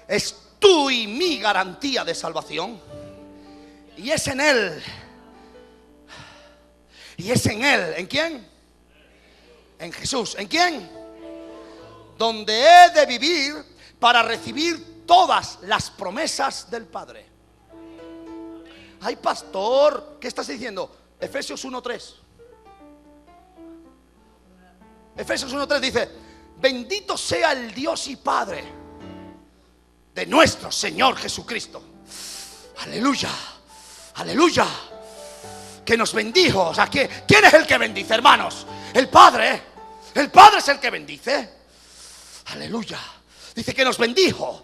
es tu y mi garantía de salvación. Y es en Él. Y es en Él. ¿En quién? En Jesús. ¿En quién? Donde he de vivir para recibir todas las promesas del Padre. Ay, pastor, ¿qué estás diciendo? Efesios 1:3. Efesios 1:3 dice: bendito sea el Dios y Padre de nuestro Señor Jesucristo. Aleluya, aleluya. Que nos bendijo. O sea, ¿quién es el que bendice, hermanos? El Padre. El Padre es el que bendice. Aleluya. Dice que nos bendijo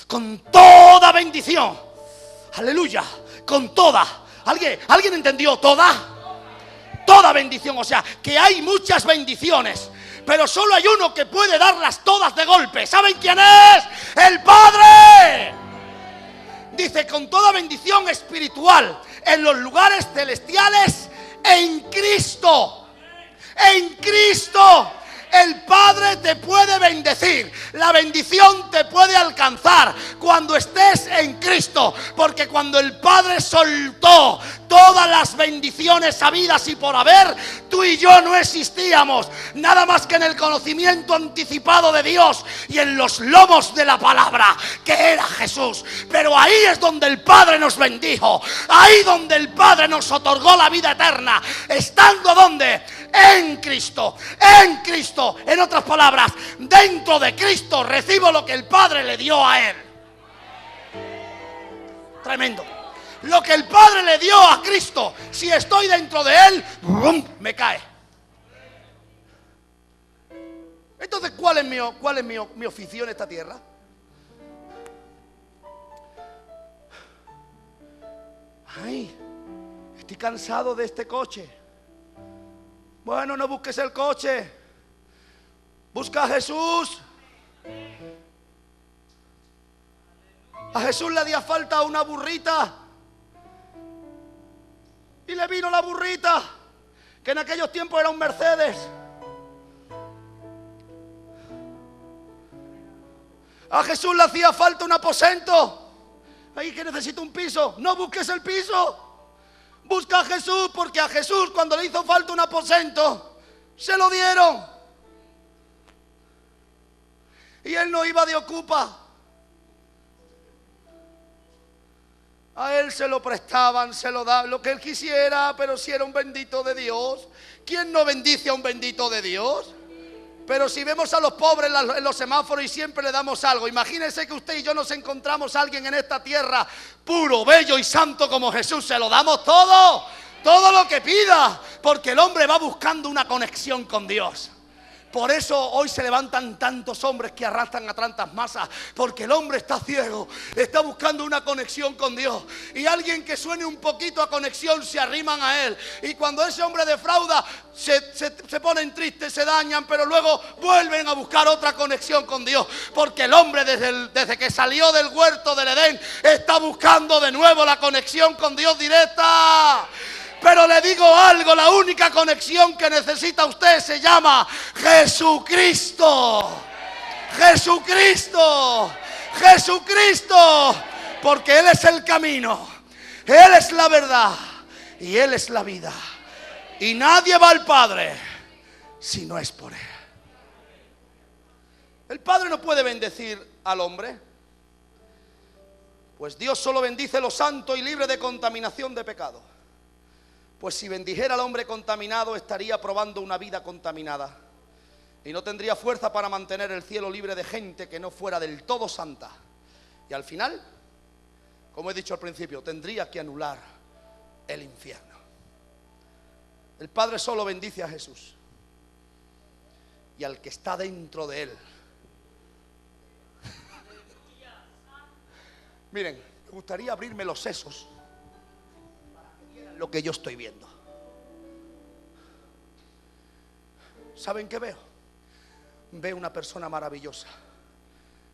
con toda bendición. Aleluya. Con toda. ¿Alguien entendió toda? Toda bendición. O sea, que hay muchas bendiciones, pero solo hay uno que puede darlas todas de golpe. ¿Saben quién es? ¡El Padre! Dice, con toda bendición espiritual en los lugares celestiales en Cristo. En Cristo. El Padre te puede bendecir. La bendición te puede alcanzar cuando estés en Cristo. Porque cuando el Padre soltó todas las bendiciones habidas y por haber, tú y yo no existíamos. Nada más que en el conocimiento anticipado de Dios y en los lomos de la palabra, que era Jesús. Pero ahí es donde el Padre nos bendijo. Ahí donde el Padre nos otorgó la vida eterna. Estando ¿dónde? En Cristo. En Cristo. En otras palabras, dentro de Cristo recibo lo que el Padre le dio a Él. Tremendo. Lo que el Padre le dio a Cristo, si estoy dentro de Él, ¡bum!, me cae. Entonces, ¿cuál es mi oficio en esta tierra? Ay, estoy cansado de este coche. Bueno, no busques el coche. Busca a Jesús. A Jesús le hacía falta una burrita. Y le vino la burrita, que en aquellos tiempos era un Mercedes. A Jesús le hacía falta un aposento. Ahí que necesito un piso. No busques el piso. Busca a Jesús, porque a Jesús cuando le hizo falta un aposento, se lo dieron. Y Él no iba de ocupa. A Él se lo prestaban, se lo daban, lo que Él quisiera, pero si era un bendito de Dios. ¿Quién no bendice a un bendito de Dios? Pero si vemos a los pobres en los semáforos y siempre le damos algo. Imagínense que usted y yo nos encontramos a alguien en esta tierra puro, bello y santo como Jesús. Se lo damos todo, todo lo que pida, porque el hombre va buscando una conexión con Dios. Por eso hoy se levantan tantos hombres que arrastran a tantas masas, porque el hombre está ciego, está buscando una conexión con Dios. Y alguien que suene un poquito a conexión se arriman a él. Y cuando ese hombre defrauda, se ponen tristes, se dañan, pero luego vuelven a buscar otra conexión con Dios. Porque el hombre desde que salió del huerto del Edén está buscando de nuevo la conexión con Dios directa. Pero le digo algo, la única conexión que necesita usted se llama Jesucristo. Jesucristo. Jesucristo. Porque Él es el camino, Él es la verdad y Él es la vida. Y nadie va al Padre si no es por Él. El Padre no puede bendecir al hombre, pues Dios solo bendice lo santo y libre de contaminación de pecado. Pues si bendijera al hombre contaminado, estaría probando una vida contaminada y no tendría fuerza para mantener el cielo libre de gente que no fuera del todo santa. Y al final, como he dicho al principio, tendría que anular el infierno. El Padre solo bendice a Jesús y al que está dentro de Él. Miren, me gustaría abrirme los sesos para que vieran lo que yo estoy viendo. ¿Saben qué veo? Veo una persona maravillosa,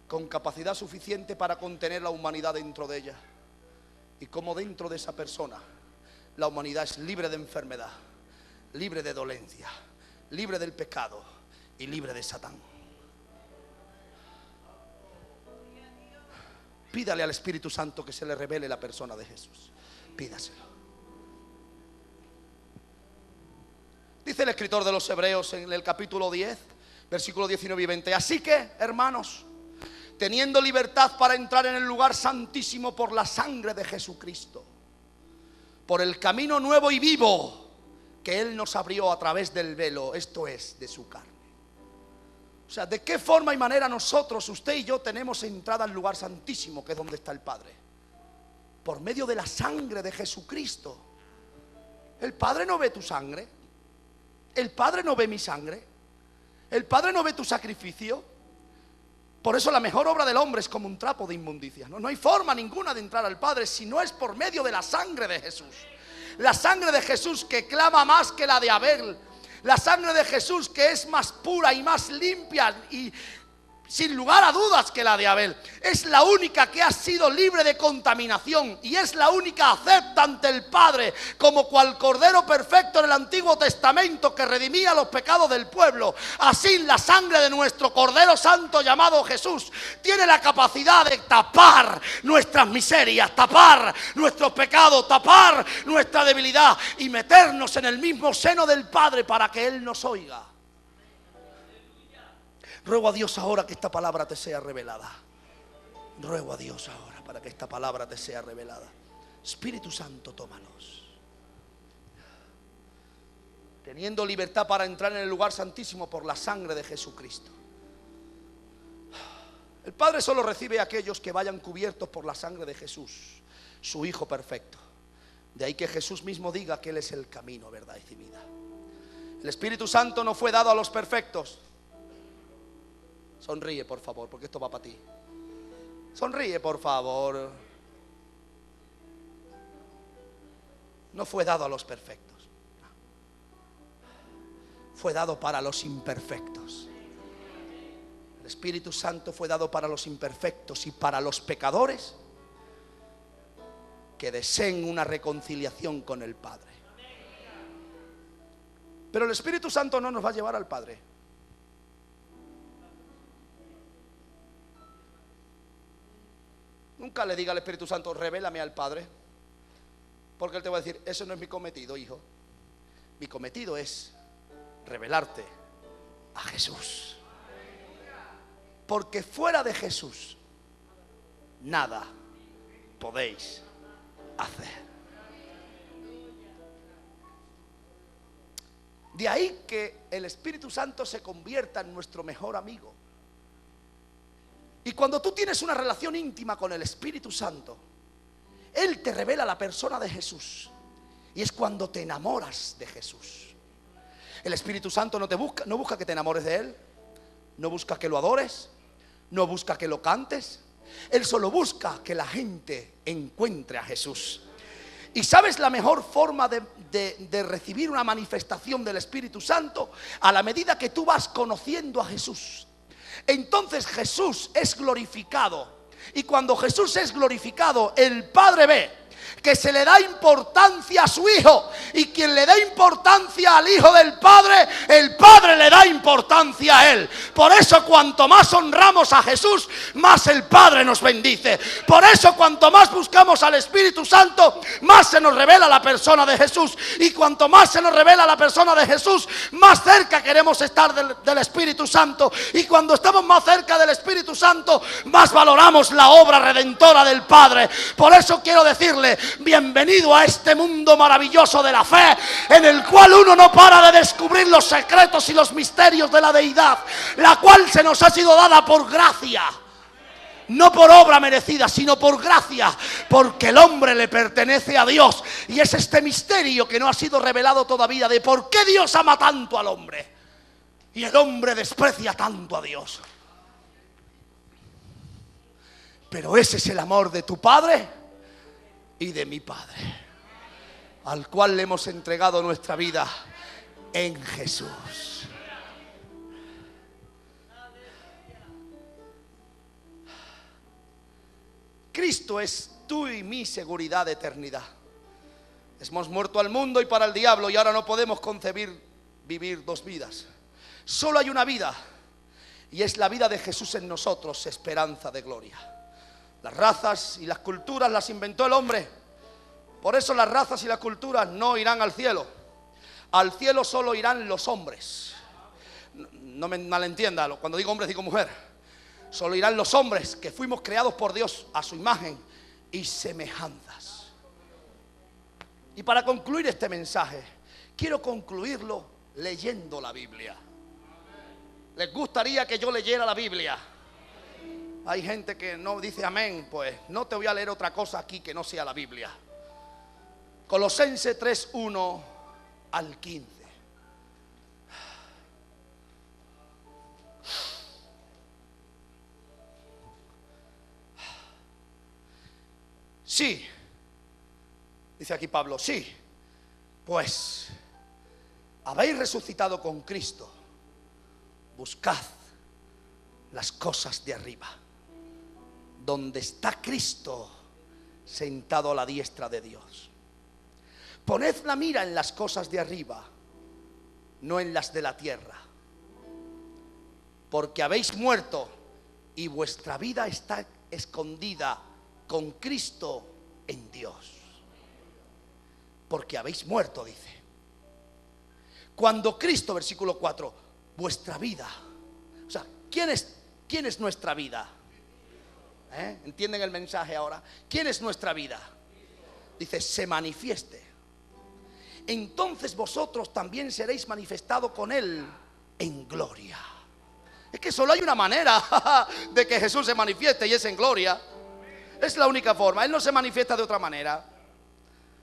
con capacidad suficiente para contener la humanidad dentro de ella. Y como dentro de esa persona, la humanidad es libre de enfermedad, libre de dolencia, libre del pecado y libre de Satán. Pídale al Espíritu Santo que se le revele la persona de Jesús. Pídaselo. Dice el escritor de los Hebreos en el capítulo 10, versículos 19 y 20. Así que, hermanos, teniendo libertad para entrar en el lugar santísimo por la sangre de Jesucristo, por el camino nuevo y vivo que Él nos abrió a través del velo, esto es, de su carne. O sea, ¿de qué forma y manera nosotros, usted y yo, tenemos entrada al lugar santísimo, que es donde está el Padre? Por medio de la sangre de Jesucristo. El Padre no ve tu sangre. El Padre no ve mi sangre. El Padre no ve tu sacrificio. Por eso la mejor obra del hombre es como un trapo de inmundicia. No hay forma ninguna de entrar al Padre si no es por medio de la sangre de Jesús. La sangre de Jesús que clama más que la de Abel. La sangre de Jesús que es más pura y más limpia y sin lugar a dudas que la de Abel. Es la única que ha sido libre de contaminación y es la única acepta ante el Padre como cual cordero perfecto en el Antiguo Testamento que redimía los pecados del pueblo. Así la sangre de nuestro Cordero Santo llamado Jesús tiene la capacidad de tapar nuestras miserias, tapar nuestros pecados, tapar nuestra debilidad y meternos en el mismo seno del Padre para que Él nos oiga. Ruego a Dios ahora que esta palabra te sea revelada. Ruego a Dios ahora para que esta palabra te sea revelada. Espíritu Santo, tómalos. Teniendo libertad para entrar en el lugar santísimo por la sangre de Jesucristo. El Padre solo recibe a aquellos que vayan cubiertos por la sangre de Jesús, su Hijo perfecto. De ahí que Jesús mismo diga que Él es el camino, verdad y vida. El Espíritu Santo no fue dado a los perfectos. Sonríe, por favor, porque esto va para ti. Sonríe, por favor. No fue dado a los perfectos. Fue dado para los imperfectos. El Espíritu Santo fue dado para los imperfectos y para los pecadores que deseen una reconciliación con el Padre. Pero el Espíritu Santo no nos va a llevar al Padre. Nunca le diga al Espíritu Santo, revélame al Padre. Porque Él te va a decir, eso no es mi cometido, hijo. Mi cometido es revelarte a Jesús. Porque fuera de Jesús, nada podéis hacer. De ahí que el Espíritu Santo se convierta en nuestro mejor amigo. Y cuando tú tienes una relación íntima con el Espíritu Santo, Él te revela la persona de Jesús. Y es cuando te enamoras de Jesús. El Espíritu Santo no busca que te enamores de Él. No busca que lo adores. No busca que lo cantes. Él solo busca que la gente encuentre a Jesús. ¿Y sabes la mejor forma de recibir una manifestación del Espíritu Santo? A la medida que tú vas conociendo a Jesús. Entonces Jesús es glorificado. Y cuando Jesús es glorificado, el Padre ve que se le da importancia a su Hijo, y quien le da importancia al Hijo del Padre, el Padre le da importancia a Él. Por eso cuanto más honramos a Jesús, más el Padre nos bendice. Por eso cuanto más buscamos al Espíritu Santo, más se nos revela la persona de Jesús. Y cuanto más se nos revela la persona de Jesús, más cerca queremos estar del Espíritu Santo. Y cuando estamos más cerca del Espíritu Santo, más valoramos la obra redentora del Padre. Por eso quiero decirle, bienvenido a este mundo maravilloso de la fe, en el cual uno no para de descubrir los secretos y los misterios de la deidad, la cual se nos ha sido dada por gracia, no por obra merecida, sino por gracia, porque el hombre le pertenece a Dios. Y es este misterio que no ha sido revelado todavía, de por qué Dios ama tanto al hombre y el hombre desprecia tanto a Dios. Pero ese es el amor de tu Padre y de mi Padre, al cual le hemos entregado nuestra vida en Jesús. Cristo es tú y mi seguridad de eternidad. Hemos muerto al mundo y para el diablo, y ahora no podemos concebir vivir dos vidas. Solo hay una vida, y es la vida de Jesús en nosotros, esperanza de gloria. Las razas y las culturas las inventó el hombre. Por eso las razas y las culturas no irán al cielo. Al cielo solo irán los hombres. No me malentienda, cuando digo hombres digo mujer. Solo irán los hombres que fuimos creados por Dios a su imagen y semejanzas. Y para concluir este mensaje, quiero concluirlo leyendo la Biblia. ¿Les gustaría que yo leyera la Biblia? Hay gente que no dice amén. Pues no te voy a leer otra cosa aquí que no sea la Biblia. Colosenses 3:1 al 15. Sí, dice aquí Pablo, sí, pues habéis resucitado con Cristo, buscad las cosas de arriba, donde está Cristo sentado a la diestra de Dios. Poned la mira en las cosas de arriba, no en las de la tierra, porque habéis muerto y vuestra vida está escondida con Cristo en Dios. Porque habéis muerto, dice. Cuando Cristo, versículo 4, vuestra vida, o sea, ¿quién es nuestra vida? ¿Entienden el mensaje ahora? ¿Quién es nuestra vida? Dice, se manifieste. Entonces vosotros también seréis manifestados con Él en gloria. Es que solo hay una manera de que Jesús se manifieste, y es en gloria. Es la única forma. Él no se manifiesta de otra manera.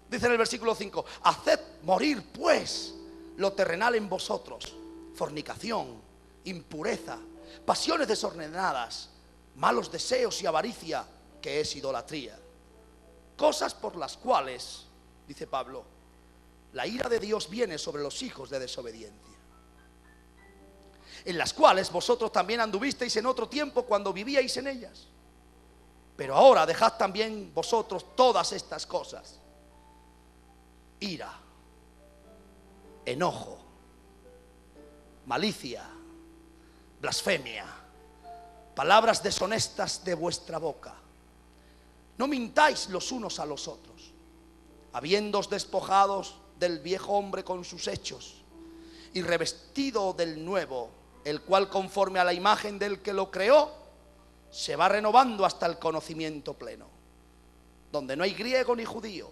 Dice en el versículo 5: haced morir pues lo terrenal en vosotros: fornicación, impureza, pasiones desordenadas, malos deseos y avaricia, que es idolatría. Cosas por las cuales, dice Pablo, la ira de Dios viene sobre los hijos de desobediencia, en las cuales vosotros también anduvisteis en otro tiempo cuando vivíais en ellas. Pero ahora dejad también vosotros todas estas cosas: ira, enojo, malicia, blasfemia, palabras deshonestas de vuestra boca. No mintáis los unos a los otros, habiéndoos despojados del viejo hombre con sus hechos, y revestido del nuevo, el cual conforme a la imagen del que lo creó, se va renovando hasta el conocimiento pleno, donde no hay griego ni judío,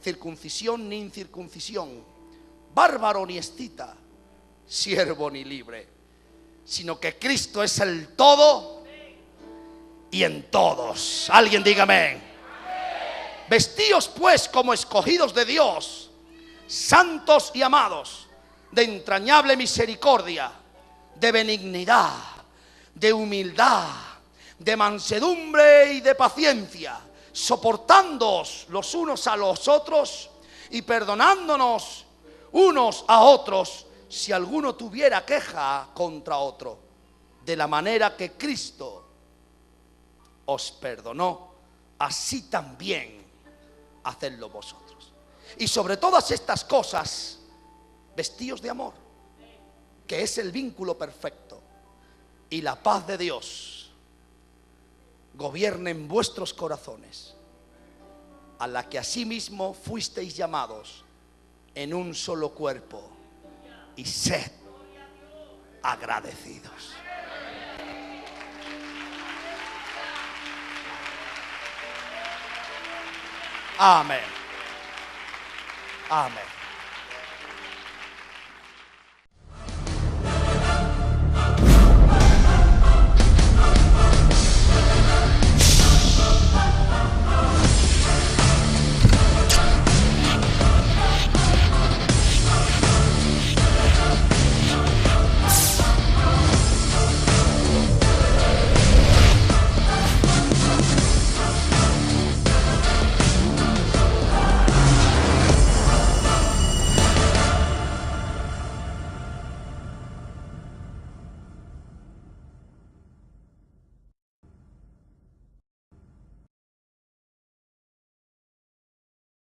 circuncisión ni incircuncisión, bárbaro ni escita, siervo ni libre, sino que Cristo es el todo y en todos. Alguien diga amén. Vestíos pues como escogidos de Dios, santos y amados, de entrañable misericordia, de benignidad, de humildad, de mansedumbre y de paciencia, soportándoos los unos a los otros y perdonándonos unos a otros si alguno tuviera queja contra otro, de la manera que Cristo os perdonó, así también hacedlo vosotros. Y sobre todas estas cosas, vestíos de amor, que es el vínculo perfecto, y la paz de Dios gobierne en vuestros corazones, a la que asimismo fuisteis llamados en un solo cuerpo, y sed agradecidos. Amén. Amén.